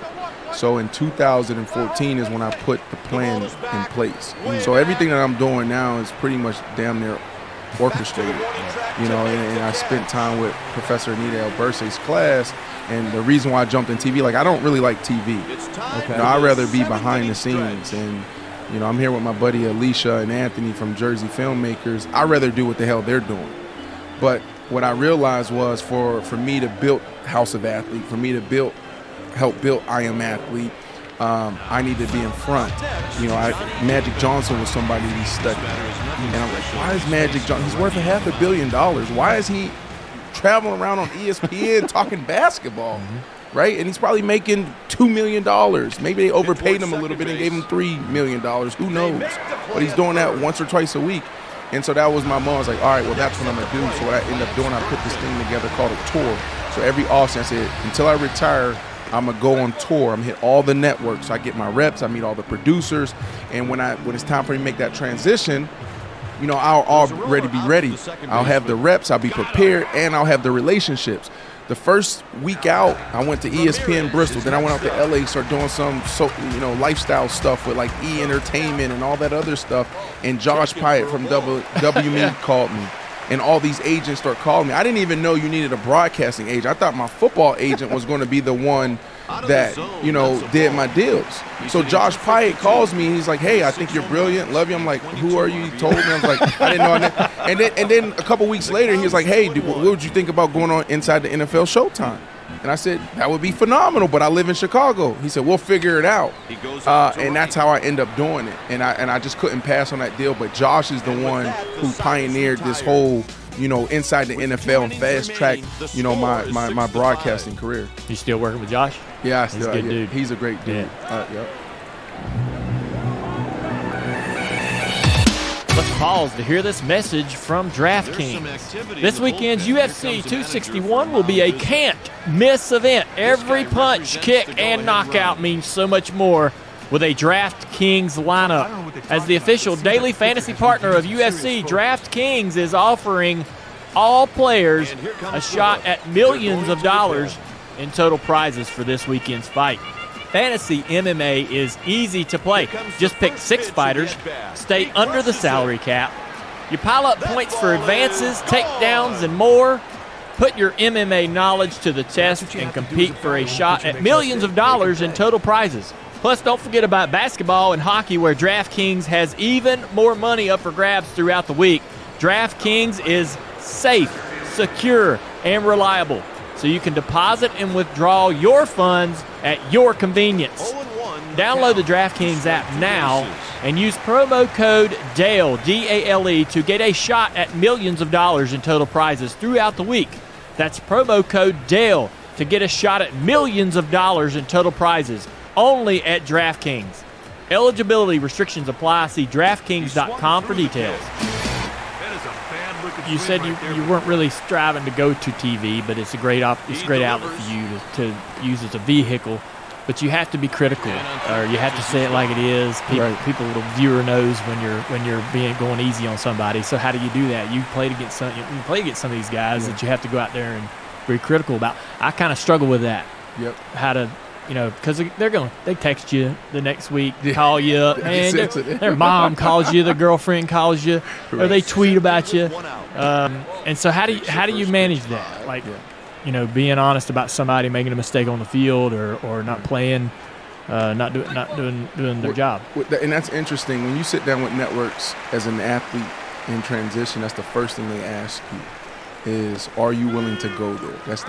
So in 2014 is when I put the plan in place. So everything that I'm doing now is pretty much damn near orchestrated, and I spent time with Professor Anita Alberse's class, and the reason why I jumped in TV, I don't really like TV. Okay. I'd rather be behind the scenes, and I'm here with my buddy Alicia and Anthony from Jersey Filmmakers. I'd rather do what the hell they're doing. But what I realized was for me to build House of Athlete, for me to help build I Am Athlete, I need to be in front. Magic Johnson was somebody we studied. And I'm like, why is Magic Johnson, he's worth $500 million. Why is he traveling around on ESPN talking basketball? Mm-hmm. Right? And he's probably making $2 million. Maybe they overpaid him a little bit and gave him $3 million. Who knows? But he's doing that once or twice a week. And so that was my mom. I was like, all right, well, that's what I'm going to do. So what I ended up doing, I put this thing together called a tour. So every offseason, I said, until I retire, I'm going to go on tour. I'm going to hit all the networks. I get my reps. I meet all the producers. And when it's time for me to make that transition, I'll already be ready. I'll have the reps. I'll be prepared. And I'll have the relationships. The first week out, I went to ESPN Bristol. Then I went out to LA, started doing some lifestyle stuff with like E! Entertainment and all that other stuff. And Josh Pyatt from WME called me. And all these agents start calling me. I didn't even know you needed a broadcasting agent. I thought my football agent was going to be the one that, did my deals. So Josh Pyatt calls me. He's like, hey, I think you're brilliant. Love you. I'm like, who are you? He told me. I was like, I didn't know. And then a couple weeks later, he was like, hey, what would you think about going on Inside the NFL Showtime? And I said, that would be phenomenal, but I live in Chicago. He said, we'll figure it out. And that's how I end up doing it. And I just couldn't pass on that deal. But Josh is the one who pioneered this whole, inside the NFL and fast track, my broadcasting career. You still working with Josh? Yeah, He's a good dude. He's a great dude. Yeah. Let's pause to hear this message from DraftKings. This weekend's UFC 261 will be a can't-miss event. Every punch, kick, and knockout means so much more with a DraftKings lineup. As the official daily fantasy partner of UFC, DraftKings is offering all players a shot at millions of dollars in total prizes for this weekend's fight. Fantasy MMA is easy to play. Just pick 6 fighters, stay under the salary cap. You pile up points for advances, takedowns, and more. Put your MMA knowledge to the test and compete for a shot at millions of dollars in total prizes. Plus, don't forget about basketball and hockey, where DraftKings has even more money up for grabs throughout the week. DraftKings is safe, secure, and reliable, so you can deposit and withdraw your funds at your convenience. Download the DraftKings app now and use promo code DALE, D-A-L-E, to get a shot at millions of dollars in total prizes throughout the week. That's promo code DALE to get a shot at millions of dollars in total prizes only at DraftKings. Eligibility restrictions apply. See DraftKings.com for details. You said you weren't really striving to go to TV, but it's a great outlet for you to use as a vehicle. But you have to be critical, or you have to say it like it is. People, the viewer knows when you're going easy on somebody. So how do you do that? You play against some of these guys that you have to go out there and be critical about. I kind of struggle with that. Yep. How to. Because they text you the next week, call you up, man. Their mom calls you, their girlfriend calls you, or they tweet about you. And so how do you manage that? Like, being honest about somebody making a mistake on the field or not playing, not doing their job. And that's interesting. When you sit down with networks as an athlete in transition, that's the first thing they ask you is, are you willing to go there? That's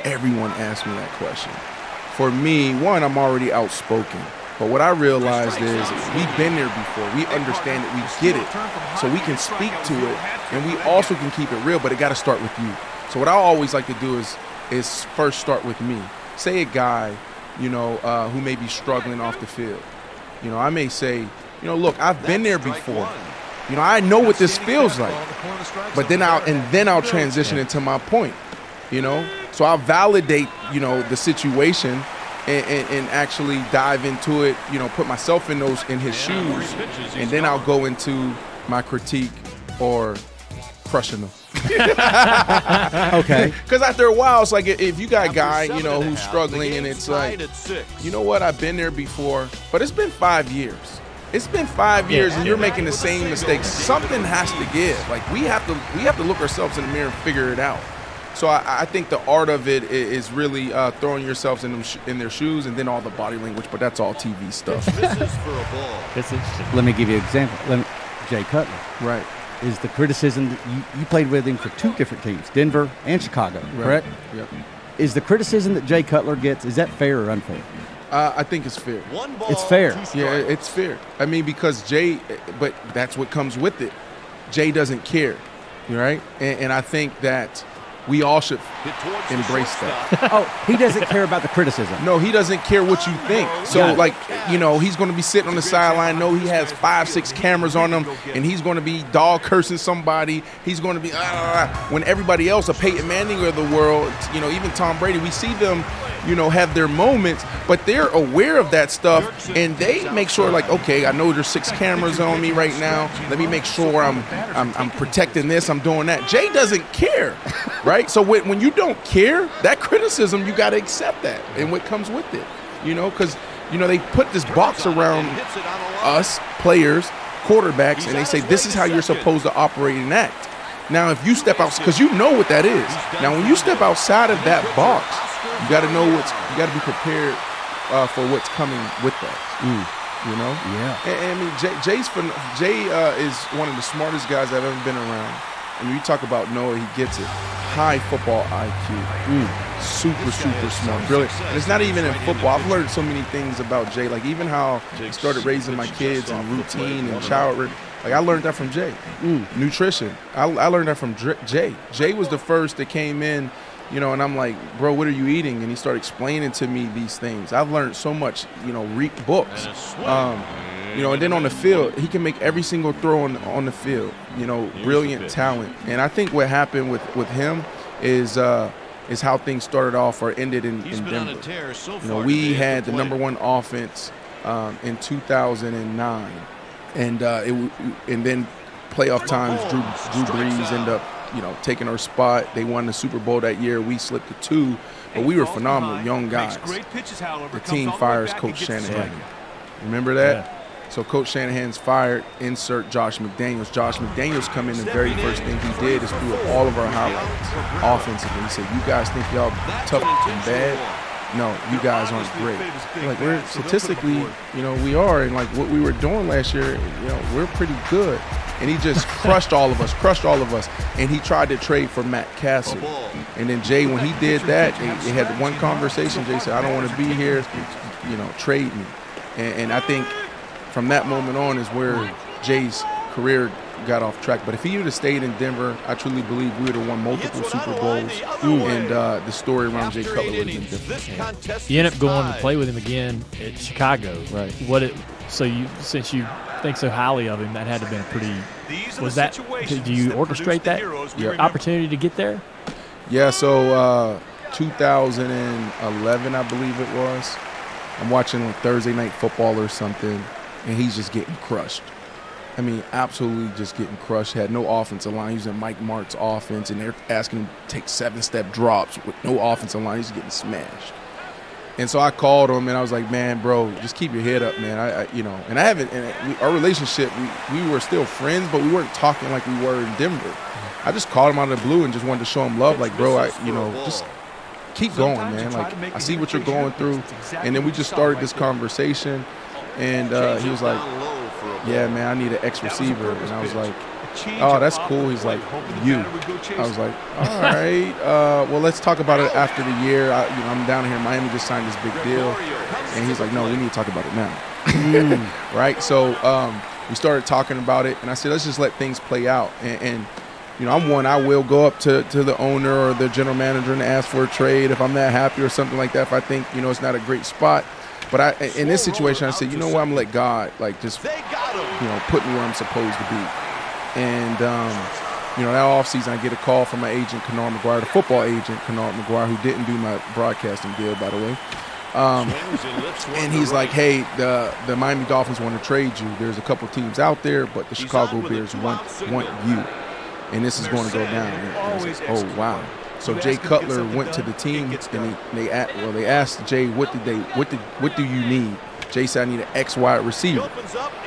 everyone asks me that question. For me, one, I'm already outspoken. But what I realized is we've been there before. We understand it. We get it. So we can speak to it, and we also can keep it real, but it got to start with you. So what I always like to do is first start with me. Say a guy, who may be struggling off the field. I may say, look, I've been there before. I know what this feels like. But then I'll transition into my point. So I'll validate, the situation and actually dive into it, put myself in his shoes, and then I'll go into my critique or crushing them. Okay. Because after a while, it's like if you got a guy, who's struggling, and it's like, you know what, I've been there before, but it's been 5 years. It's been 5 years, and you're making the same mistakes. Something has to give. Like we have to look ourselves in the mirror and figure it out. So I think the art of it is really throwing yourselves in their shoes, and then all the body language. But that's all TV stuff. It's interesting. Let me give you an example. Jay Cutler. Right. Is the criticism that you played with him for 2 different teams, Denver and Chicago, correct? Yep. Is the criticism that Jay Cutler gets, is that fair or unfair? I think it's fair. It's fair. Yeah, it's fair. I mean, because Jay, but that's what comes with it. Jay doesn't care, right? And I think that we all should embrace that. Oh, he doesn't care about the criticism. No, he doesn't care what you think. So, he's going to be sitting on the sideline. No, he has 5-6 cameras on him, and he's going to be dog cursing somebody. He's going to be when everybody else, a Peyton Manning of the world, even Tom Brady, we see them, have their moments, but they're aware of that stuff, and they make sure, okay, I know there's 6 cameras on me right now. Let me make sure I'm protecting this. I'm doing that. Jay doesn't care. Right? So when you don't care, that criticism, you got to accept that and what comes with it, because, they put this box around us, players, quarterbacks, and they say, this is how you're supposed to operate and act. Now, if you step out, because you know what that is. Now, when you step outside of that box, you got to know you got to be prepared for what's coming with that. Yeah. And I mean, Jay is one of the smartest guys I've ever been around. And when you talk about Noah, he gets it. High football IQ. super smart, brilliant. And it's not even in football. I've learned so many things about Jay, like even how he started raising my kids and routine and child. Like I learned that from Jay. Nutrition. I learned that from Jay. Jay was the first that came in, you know, and I'm like, bro, what are you eating? And he started explaining to me these things. I've learned so much, you know, read books. You know, and then on the field, he can make every single throw on the field. You know, brilliant talent. And I think what happened with him is how things started off or ended in Denver. You know, we had the #1 offense in 2009, and then playoff times, Drew Brees ended up, you know, taking our spot. They won the Super Bowl that year. We slipped to 2, but we were phenomenal young guys. The team fires Coach Shanahan. Remember that? Yeah. So Coach Shanahan's fired, insert Josh McDaniels. Josh McDaniels come in, the very first thing he did is threw up all of our highlights offensively. He said, you guys think y'all tough and bad? No, you guys aren't great. Like, we're statistically, you know, we are. And like what we were doing last year, you know, we're pretty good. And he just crushed all of us. And he tried to trade for Matt Castle. And then Jay, when he did that, they had one conversation. Jay said, I don't want to be here, you know, trade me. And I think from that moment on is where Jay's career got off track. But if he would have stayed in Denver, I truly believe we would have won multiple Super Bowls, and the story around Jay Cutler would have been different. Yeah. You end up going to play with him again at Chicago. Right. Since you think so highly of him, that had to have been a pretty. Was that? Do you orchestrate that opportunity to get there? Yeah. So 2011, I believe it was. I'm watching like Thursday Night Football or something, and he's just getting crushed. I mean, absolutely just getting crushed. He had no offensive line. He was in Mike Mart's offense, and they're asking him to take 7-step drops with no offensive line. He's getting smashed. And so I called him, and I was like, man, bro, just keep your head up, man. Our relationship, we were still friends, but we weren't talking like we were in Denver. I just called him out of the blue and just wanted to show him love. Like, bro, just keep going, man. Like, I see what you're going through. And then we just started this conversation, and he was like, yeah, man, I need an X receiver. And I was like, oh, that's cool. He's like, you. I was like, all right. Well, let's talk about it after the year. I'm down here in Miami, just signed this big deal. And he's like, no, we need to talk about it now. Right? So we started talking about it, and I said, let's just let things play out. And you know, I will go up to the owner or the general manager and ask for a trade if I'm that happy or something like that, if I think, you know, it's not a great spot. But in this situation, I said, you know what, I'm going to let God, like, just, you know, put me where I'm supposed to be. And, you know, that offseason, I get a call from my agent, Kennard McGuire, the football agent, Kennard McGuire, who didn't do my broadcasting deal, by the way. And he's like, hey, the Miami Dolphins want to trade you. There's a couple teams out there, but the Chicago Bears want you. And this is going to go down. And I was like, oh, wow. So Jay Cutler went to the team, and they asked Jay, what do you need? Jay said, I need an X wide receiver.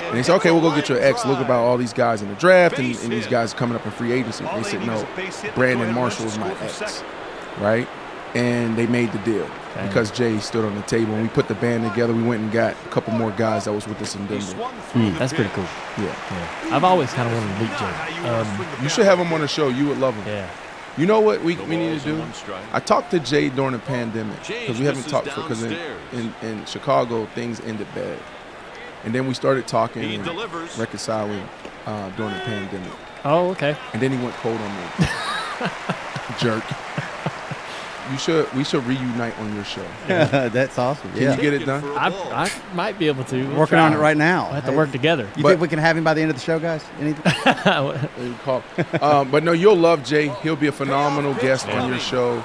And they said, okay, we'll go get you an X. Look about all these guys in the draft and these guys coming up in free agency. And they said, no, Brandon Marshall is my X, right? And they made the deal because Jay stood on the table. And we put the band together. We went and got a couple more guys that was with us in Denver. That's pretty cool. Yeah. I've always kind of wanted to meet Jay. You should have him on the show. You would love him. Yeah. You know what we need to do? I talked to Jay during the pandemic because we haven't talked because in Chicago things ended bad, and then we started talking and reconciling during the pandemic. Oh, okay. And then he went cold on me. Jerk. We should reunite on your show. That's awesome. Can you get it done? I might be able to. We'll Working try. on it right now. We'll have to work together. You think we can have him by the end of the show, guys? Anything? But no, you'll love Jay. He'll be a phenomenal guest on your show.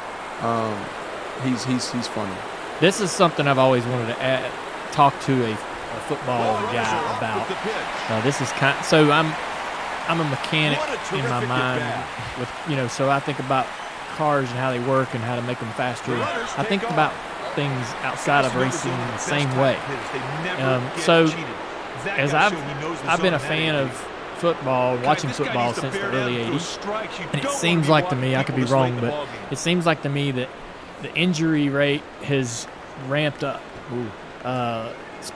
He's funny. This is something I've always wanted to talk to a football guy about. This is so I'm a mechanic in my mind with, you know, so I think about cars and how they work and how to make them faster. I think about things outside of racing in the same way. So as I've been a fan of football, watching football since the early 80s, and it seems like to me, I could be wrong, but it seems like to me that the injury rate has ramped up,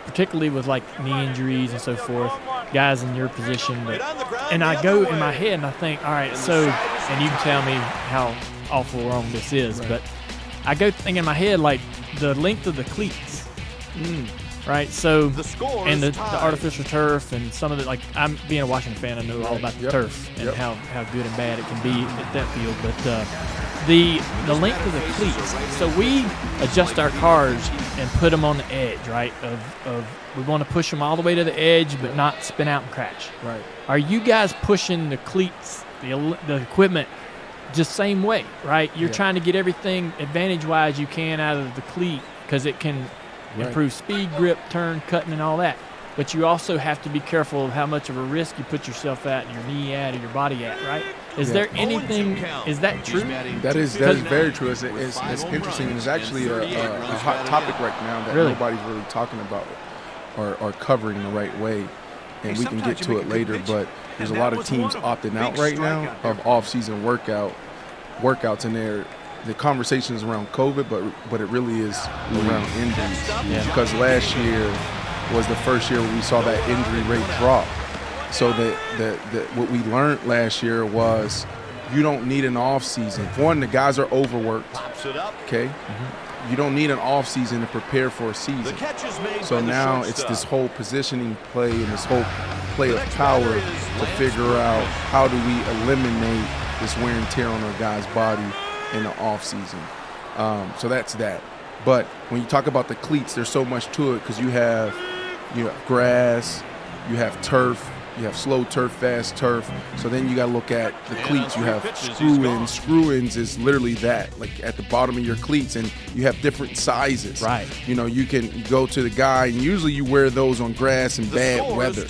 particularly with like knee injuries and so forth, guys in your position. And I go in my head and I think, all right, so, and you can tell me how awful wrong this is, but I go thinking in my head like the length of the cleats. Right, so and the artificial turf and some of the, like, I'm being a Washington fan, I know all about the turf and how good and bad it can be at that field, but the length of the cleats. So we adjust our cars and put them on the edge, right? Of we want to push them all the way to the edge, but not spin out and crash. Right. Are you guys pushing the cleats, the equipment, just same way, right? You're trying to get everything advantage-wise you can out of the cleat because it can improve speed, grip, turn, cutting, and all that. But you also have to be careful of how much of a risk you put yourself at, and your knee at, and your body at, right? Is there anything, is that true? That is very true. It's interesting, and it's actually a hot topic right now that nobody's really talking about or covering the right way. And we can get to it later, but there's a lot of teams opting out right now of off-season workouts, and the conversation is around COVID, but it really is around injuries. Because last year was the first year where we saw that injury rate drop. So what we learned last year was you don't need an off season. One, the guys are overworked. Okay, you don't need an off season to prepare for a season. So now it's this whole positioning play and this whole play of power to figure out how do we eliminate this wear and tear on our guys' body in the off season. So that's that. But when you talk about the cleats, there's so much to it because you have grass, you have turf, you have slow turf, fast turf. So then you got to look at the cleats. You have screw-ins. Screw-ins is literally that, like at the bottom of your cleats, and you have different sizes. Right. You can go to the guy, and usually you wear those on grass and bad weather.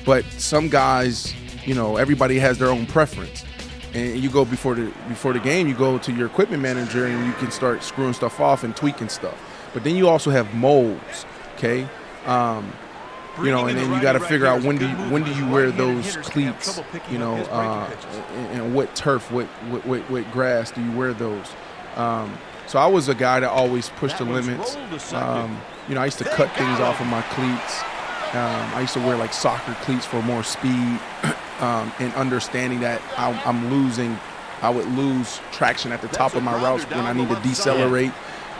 But some guys, everybody has their own preference. And you go before the game, you go to your equipment manager and you can start screwing stuff off and tweaking stuff. But then you also have molds, okay? And then you got to figure out when do you wear those cleats, and what turf, what grass do you wear those? So I was a guy that always pushed the limits. I used to cut things off of my cleats. I used to wear like soccer cleats for more speed. And understanding that I would lose traction at the top of my routes when I need to decelerate.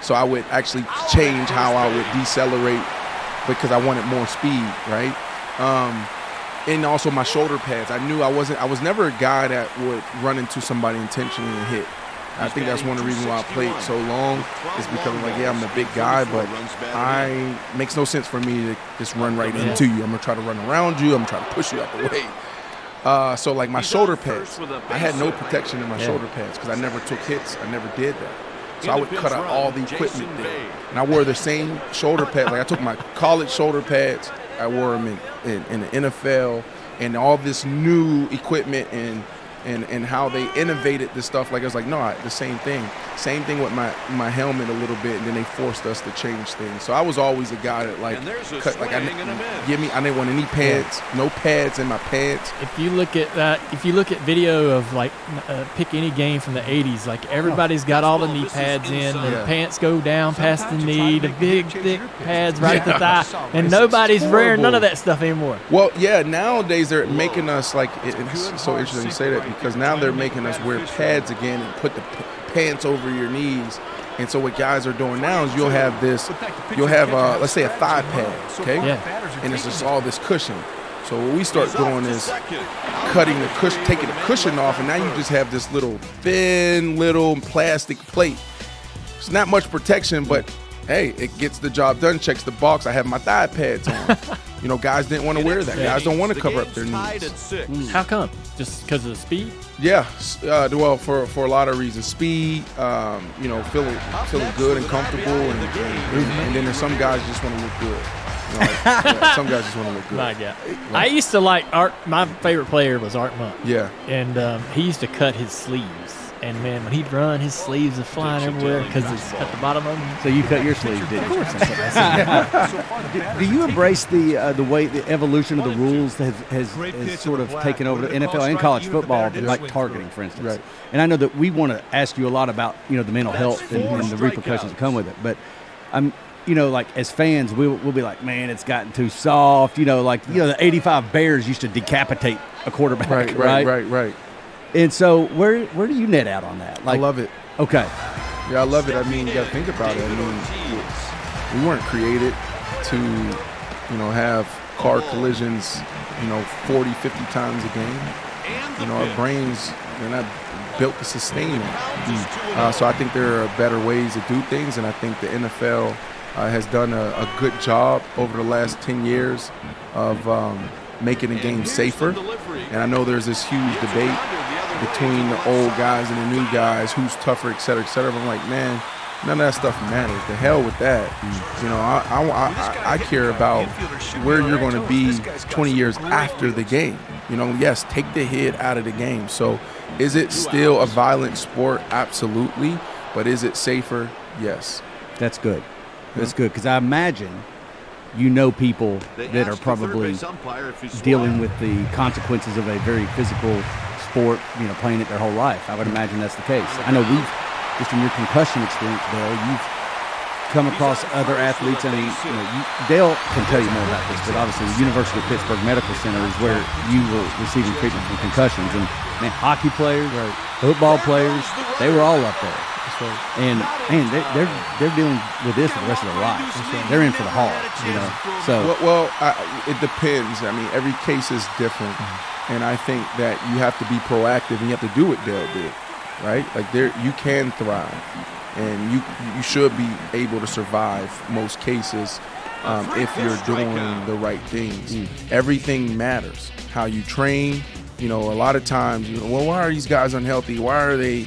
So I would actually change how I would decelerate because I wanted more speed, right? And also my shoulder pads. I knew I was never a guy that would run into somebody intentionally and hit. I think that's one of the reasons why I played so long is because I'm a big guy, but it makes no sense for me to just run right into you. I'm going to try to run around you. I'm going to try to push you out the way. So like my shoulder pads, I had no protection in my shoulder pads because I never took hits. I never did that. So I would cut out all the equipment there. And I wore the same shoulder pads. Like I took my college shoulder pads, I wore them in the NFL, and all this new equipment and how they innovated this stuff. Like I was like, no, the same thing. Same thing with my helmet a little bit, and then they forced us to change things. So I was always a guy that cut, I didn't want any pads, no pads in my pants. If you look at video of pick any game from the 80s, like everybody's got all the knee pads in, the pants go down past the knee, the big thick pads right at the thigh, and nobody's wearing none of that stuff anymore. Well, yeah, nowadays they're making us it's so interesting you say that because now they're making us wear pads again and put the pants over your knees. And so what guys are doing now is you'll have let's say a thigh pad, okay? Yeah. And it's just all this cushion. So what we start doing is cutting the cushion, taking the cushion off, and now you just have this thin little plastic plate. It's not much protection, but hey, it gets the job done, checks the box. I have my thigh pads on. Guys didn't want to wear that. Guys don't want to cover up their knees. How come? Just because of the speed? Yeah, well, for a lot of reasons. Speed, feeling good and comfortable, and then there's some guys just want to look good. Some guys just want to look good. My God. I used to like Art. My favorite player was Art Monk. Yeah. And he used to cut his sleeves. And, man, when he'd run, his sleeves are flying everywhere because it's at the bottom of them. So you cut your sleeves, didn't you? Of course. Do you embrace the way the evolution of the rules has sort of taken over the NFL and college football, like targeting, for instance? Right. And I know that we want to ask you a lot about, the mental health and the repercussions that come with it. But as fans, we'll be like, man, it's gotten too soft. The 85 Bears used to decapitate a quarterback, Right. And so where do you net out on that? I love it. Okay. Yeah, I love it. I mean, you got to think about it. I mean, we weren't created to, have car collisions, 40, 50 times a game. Our brains, they're not built to sustain it. So I think there are better ways to do things, and I think the NFL has done a good job over the last 10 years of making the game safer. And I know there's this huge debate between the old guys and the new guys, who's tougher, et cetera, et cetera. But I'm like, man, none of that stuff matters. The hell with that. I care about where you're going to be 20 years after the game. Yes, take the hit out of the game. So is it still a violent sport? Absolutely. But is it safer? Yes. That's good. That's good, because I imagine people that are probably dealing with the consequences of a very physical sport, playing it their whole life. I would imagine that's the case. I know just in your concussion experience, Dale, you've come across other athletes. I mean, Dale can tell you more about this, but obviously the University of Pittsburgh Medical Center is where you were receiving treatment for concussions. And, man, hockey players, football players, they were all up there. And man, they're dealing with this for the rest of their lives. They're in for the haul, So it depends. I mean, every case is different, and I think that you have to be proactive and you have to do what Dale did, right? Like you can thrive, and you should be able to survive most cases if you're doing the right things. Everything matters. How you train. A lot of times, why are these guys unhealthy? Why are they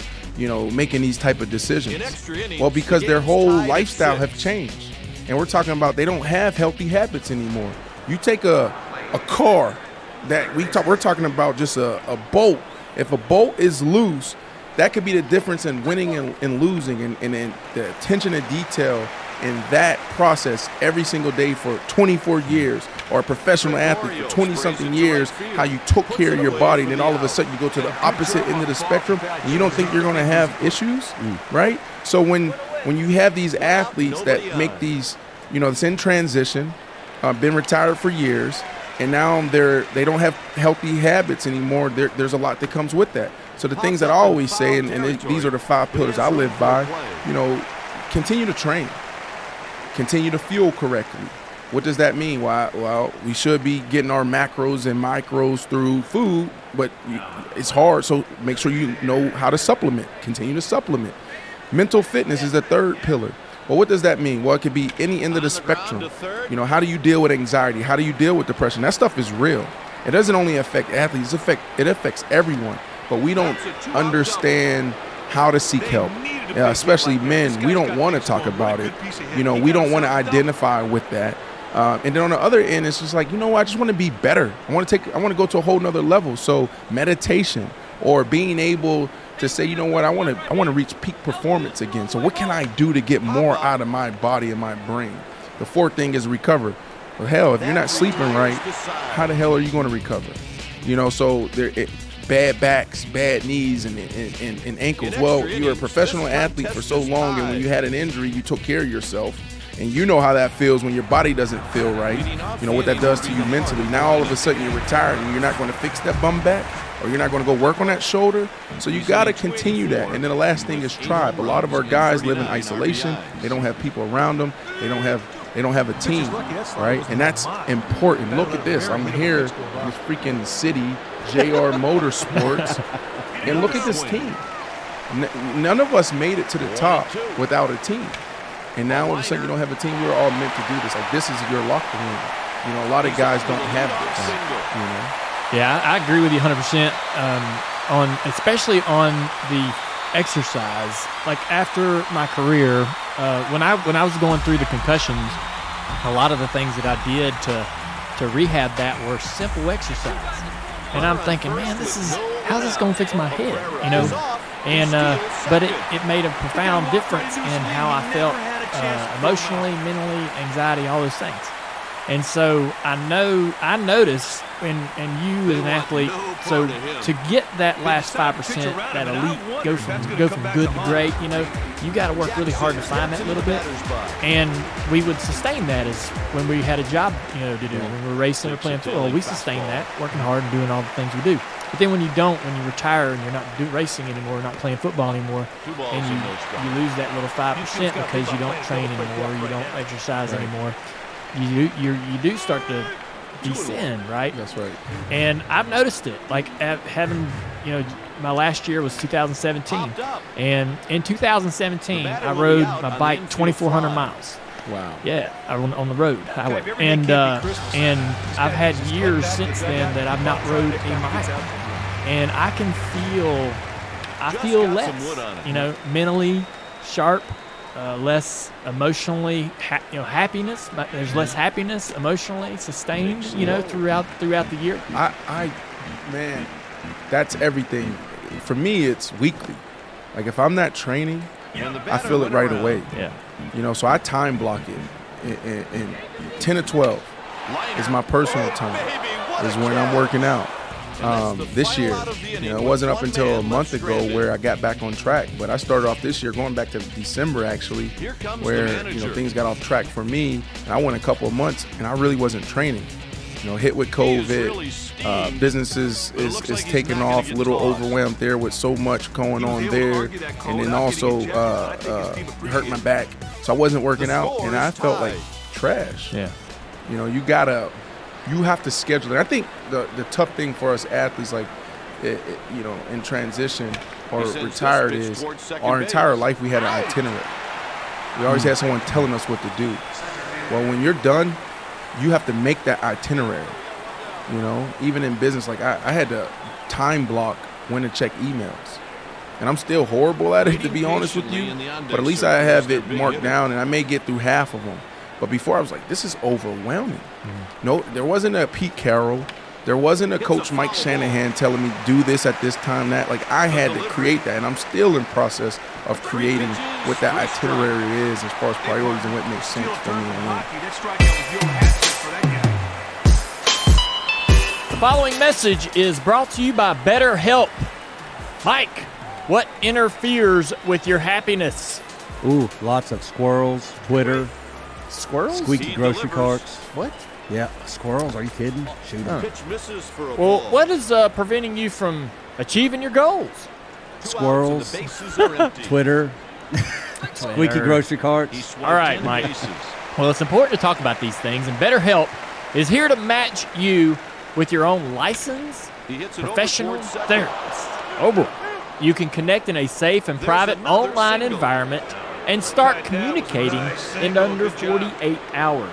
making these type of decisions? Well, because their whole lifestyle have changed. And we're talking about they don't have healthy habits anymore. You take a car that we're talking about just a bolt. If a bolt is loose, that could be the difference in winning and losing, and the attention to detail in that process every single day for 24 years, or a professional athlete for 20-something years, how you took care of your body, and then all of a sudden you go to the opposite end of the spectrum, and you don't think you're going to have issues, right? So when you have these athletes that make these, it's in transition, been retired for years, and now they don't have healthy habits anymore, there's a lot that comes with that. So the things that I always say, and these are the 5 pillars I live by, continue to train. Continue to fuel correctly. What does that mean? Well, we should be getting our macros and micros through food, but it's hard, so make sure you know how to supplement. Continue to supplement. Mental fitness is the 3rd pillar. Well, what does that mean? Well, it could be any end of the spectrum. How do you deal with anxiety? How do you deal with depression? That stuff is real. It doesn't only affect athletes, it affects everyone. But we don't understand how to seek help. Especially men, we don't want to talk about it. We don't want to identify with that. And then on the other end, it's just like, I just want to be better. I want to go to a whole nother level. So meditation, or being able to say, I want to reach peak performance again. So what can I do to get more out of my body and my brain? The 4th thing is recover. Well, hell, if you're not sleeping right, how the hell are you going to recover? So bad backs, bad knees, and ankles. Well, you were a professional athlete for so long, and when you had an injury, you took care of yourself. And you know how that feels when your body doesn't feel right. What that does to you mentally. Now all of a sudden you're retired and you're not going to fix that bum back, or you're not going to go work on that shoulder. So you got to continue that. And then the last thing is tribe. A lot of our guys live in isolation. They don't have people around them. They don't have a team, right? And that's important. Look at this. I'm here in this freaking city, JR Motorsports, and look at this team. None of us made it to the top without a team. And now all of a sudden you don't have a team. We're all meant to do this. Like, this is your locker room. A lot of guys don't have this. Yeah, I agree with you 100% especially on the exercise. Like, after my career, when I was going through the concussions, a lot of the things that I did to rehab that were simple exercise. And I'm thinking, man, how's this going to fix my head? And but it made a profound difference in how I felt emotionally, mentally, anxiety, all those things. And so I notice, and you as an athlete, so to get that last 5%, that elite, go from good to great, you got to work really hard to find that little bit. And we would sustain that as when we had a job, to do. When we were racing or playing football, we sustained that, working hard and doing all the things we do. But then when you retire and you're not racing anymore, not playing football anymore, and you lose that little 5% because you don't train anymore, you don't exercise anymore, you do start to descend, right? That's right. And I've noticed it. Like having, my last year was 2017, and in 2017 I rode my bike 2,400 miles. Wow. Yeah, on the road highway, and I've had years since then that I've not rode a mile, and I feel less, mentally sharp, less emotionally, happiness. But there's less happiness emotionally sustained, throughout the year. Man, that's everything. For me, it's weekly. Like if I'm not training, I feel it right away. Yeah. So I time block it. And 10 to 12 is my personal time. Is when I'm working out. This year, it wasn't up until a month ago where I got back on track. But I started off this year, going back to December actually, where things got off track for me. And I went a couple of months, and I really wasn't training. Hit with COVID, businesses is taking off, a little overwhelmed there with so much going on there, and then also hurt my back. So I wasn't working out, and I felt like trash. Yeah. You have to schedule it. I think the tough thing for us athletes, like, in transition or retired, is our entire life we had an itinerary. We always had someone telling us what to do. Well, when you're done, you have to make that itinerary. Even in business, like I had to time block when to check emails. And I'm still horrible at it, to be honest with you. But at least I have it marked down, and I may get through half of them. But before, I was like, this is overwhelming. No, there wasn't a Pete Carroll. There wasn't a Coach Mike Shanahan telling me do this at this time, that. Like, I had to create that, and I'm still in process of creating what that itinerary is as far as priorities and what makes sense for me. The following message is brought to you by BetterHelp. Mike, what interferes with your happiness? Ooh, lots of squirrels, Twitter, Squirrels? squeaky grocery carts. What? Yeah, squirrels. Are you kidding? Shoot 'em. Well, what is preventing you from achieving your goals? Squirrels, Twitter, squeaky grocery carts. All right, Mike. Well, it's important to talk about these things, and BetterHelp is here to match you with your own licensed professional therapist. Oh, boy. You can connect in a safe and private online environment and start communicating in under 48 hours.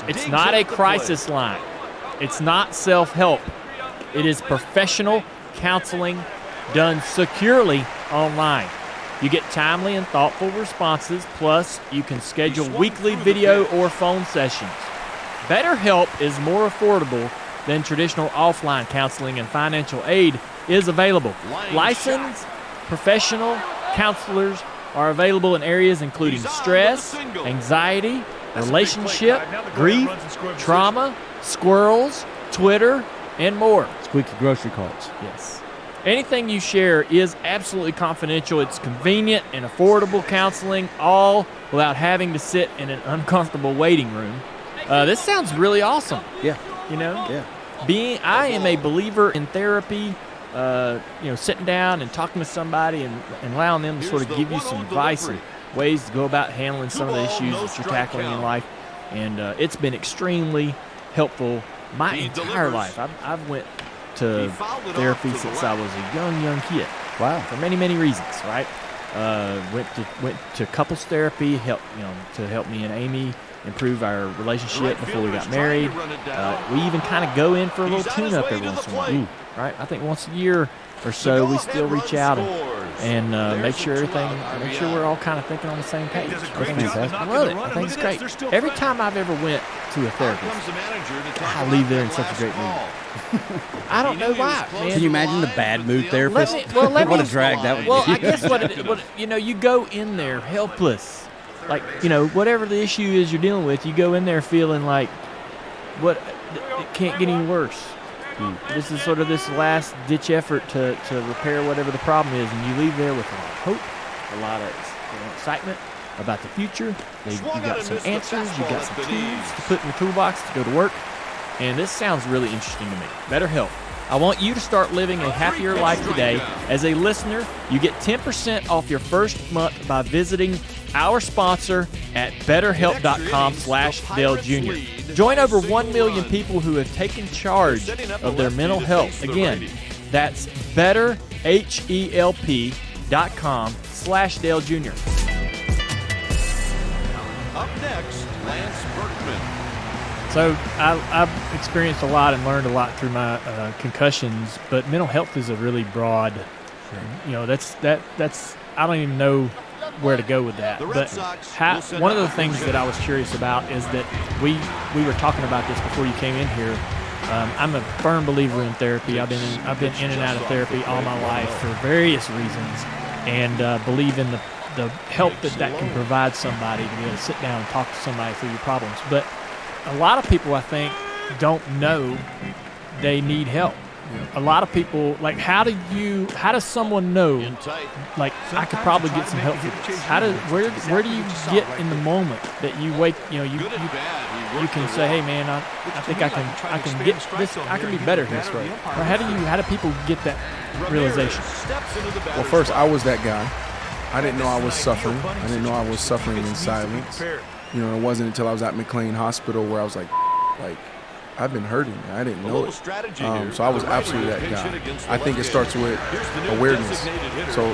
It's not a crisis line. It's not self-help. It is professional counseling done securely online. You get timely and thoughtful responses, plus you can schedule weekly video or phone sessions. BetterHelp is more affordable than traditional offline counseling, and financial aid is available. Licensed professional counselors are available in areas including stress, anxiety, relationship, grief, trauma, squirrels, Twitter, and more. Squeaky grocery carts. Yes. Anything you share is absolutely confidential. It's convenient and affordable counseling, all without having to sit in an uncomfortable waiting room. This sounds really awesome. Yeah. Yeah. I am a believer in therapy. Sitting down and talking to somebody and allowing them to sort of give you some advice and ways to go about handling some of the issues that you're tackling in life. And it's been extremely helpful my entire life. I've went to therapy since I was a young kid. Wow. For many, many reasons, right? Went to couples therapy, to help me and Amy improve our relationship before we got married. We even kind of go in for a little tune-up every once in a while. Right? I think once a year or so we still reach out and make sure we're all kind of thinking on the same page. I love it. I think it's great. Every time I've ever went to a therapist, I leave there in such a great mood. I don't know why, man. Can you imagine the bad mood therapist? What a drag that would be. Well, I guess you go in there helpless. Like, whatever the issue is you're dealing with, you go in there feeling like it can't get any worse. This is sort of this last ditch effort to repair whatever the problem is, and you leave there with a lot of hope, a lot of excitement about the future. You got some answers, you got some tools to put in your toolbox to go to work, and this sounds really interesting to me. BetterHelp. I want you to start living a happier life today. As a listener, you get 10% off your first month by visiting our sponsor at betterhelp.com/Dale Jr. Join over 1 million people who have taken charge of their mental health. Again, that's betterhelp.com/Dale Jr. Up next, Lance Berkman. So I've experienced a lot and learned a lot through my concussions, but mental health is a really broad, that's I don't even know where to go with that. But one of the things that I was curious about is that we were talking about this before you came in here. I'm a firm believer in therapy. I've been in and out of therapy all my life for various reasons, and believe in the help that can provide somebody to be able to sit down and talk to somebody through your problems. But a lot of people, I think, don't know they need help. A lot of people, like, how does someone know, like, I could probably get some help for this? Where do you get in the moment that you wake, you can say, hey man, I think I can get this, I can be better this way. Or how do people get that realization? Well, first, I was that guy. I didn't know I was suffering. I didn't know I was suffering in silence. It wasn't until I was at McLean Hospital where I was like, I've been hurting. I didn't know it. So I was absolutely that guy. I think it starts with awareness. So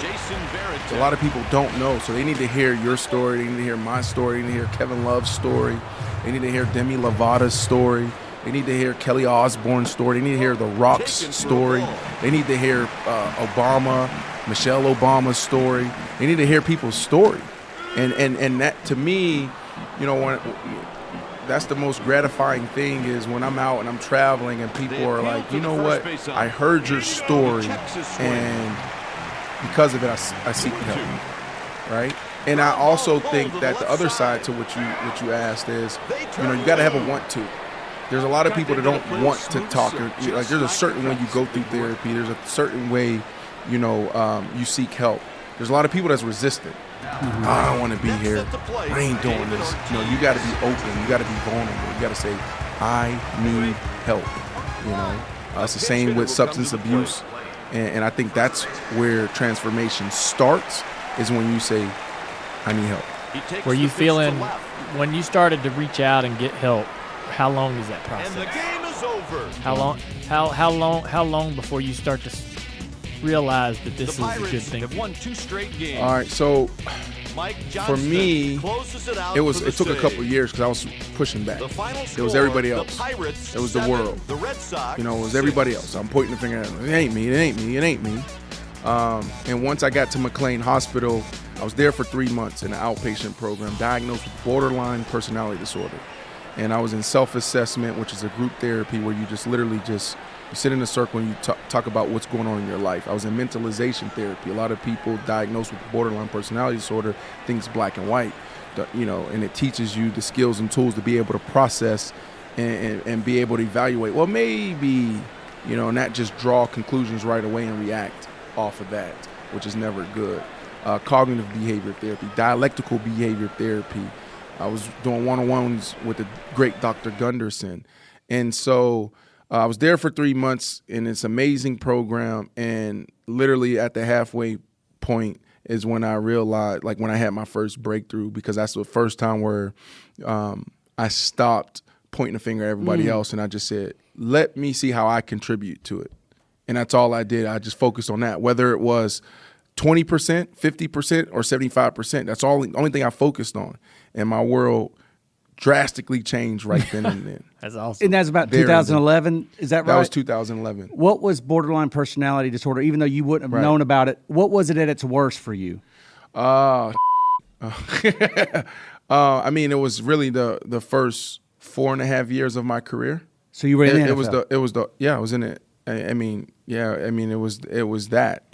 a lot of people don't know. So they need to hear your story. They need to hear my story. They need to hear Kevin Love's story. They need to hear Demi Lovato's story. They need to hear Kelly Osbourne's story. They need to hear The Rock's story. They need to hear Michelle Obama's story. They need to hear people's story. And that, to me, that's the most gratifying thing is when I'm out and I'm traveling and people are like, you know what, I heard your story and because of it I seek help, right? And I also think that the other side to what you asked is, you got to have a want to. There's a lot of people that don't want to talk. Like there's a certain way you go through therapy. There's a certain way, you seek help. There's a lot of people that's resistant. I don't want to be here. I ain't doing this. You got to be open. You got to be vulnerable. You got to say, I need help. It's the same with substance abuse. And I think that's where transformation starts is when you say, I need help. Were you feeling, when you started to reach out and get help, how long is that process? And the game is over. How long before you start to realize that this is a good thing? Have won 2 straight games. All right, so for me, it took a couple of years because I was pushing back. It was everybody else. It was the world. The Red Sox, it was everybody else. I'm pointing the finger at them. It ain't me. It ain't me. It ain't me. And once I got to McLean Hospital, I was there for 3 months in an outpatient program, diagnosed with borderline personality disorder. And I was in self-assessment, which is a group therapy where you just literally you sit in a circle and you talk about what's going on in your life. I was in mentalization therapy. A lot of people diagnosed with borderline personality disorder think it's black and white, and it teaches you the skills and tools to be able to process and be able to evaluate. Well, maybe, and not just draw conclusions right away and react off of that, which is never good. Cognitive behavior therapy, dialectical behavior therapy. I was doing one-on-ones with the great Dr. Gunderson. And so I was there for 3 months in this amazing program. And literally at the halfway point is when I realized, like when I had my first breakthrough, because that's the first time where I stopped pointing a finger at everybody else. And I just said, let me see how I contribute to it. And that's all I did. I just focused on that, whether it was 20%, 50%, or 75%. That's the only thing I focused on. And my world drastically changed right then and then. That's awesome. And that's about 2011, is that right? That was 2011. What was borderline personality disorder, even though you wouldn't have known about it? What was it at its worst for you? I mean, it was really the first 4.5 years of my career. So you were in the NFL? It was in it. It was that,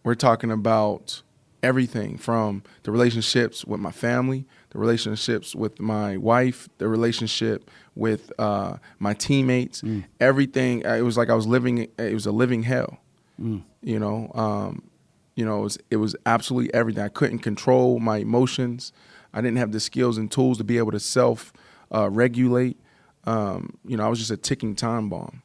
we're talking about everything from the relationships with my family, the relationships with my wife, the relationship with my teammates, everything. It was like I was living. It was a living hell. You know, it was absolutely everything. I couldn't control my emotions. I didn't have the skills and tools to be able to self regulate. I was just a ticking time bomb.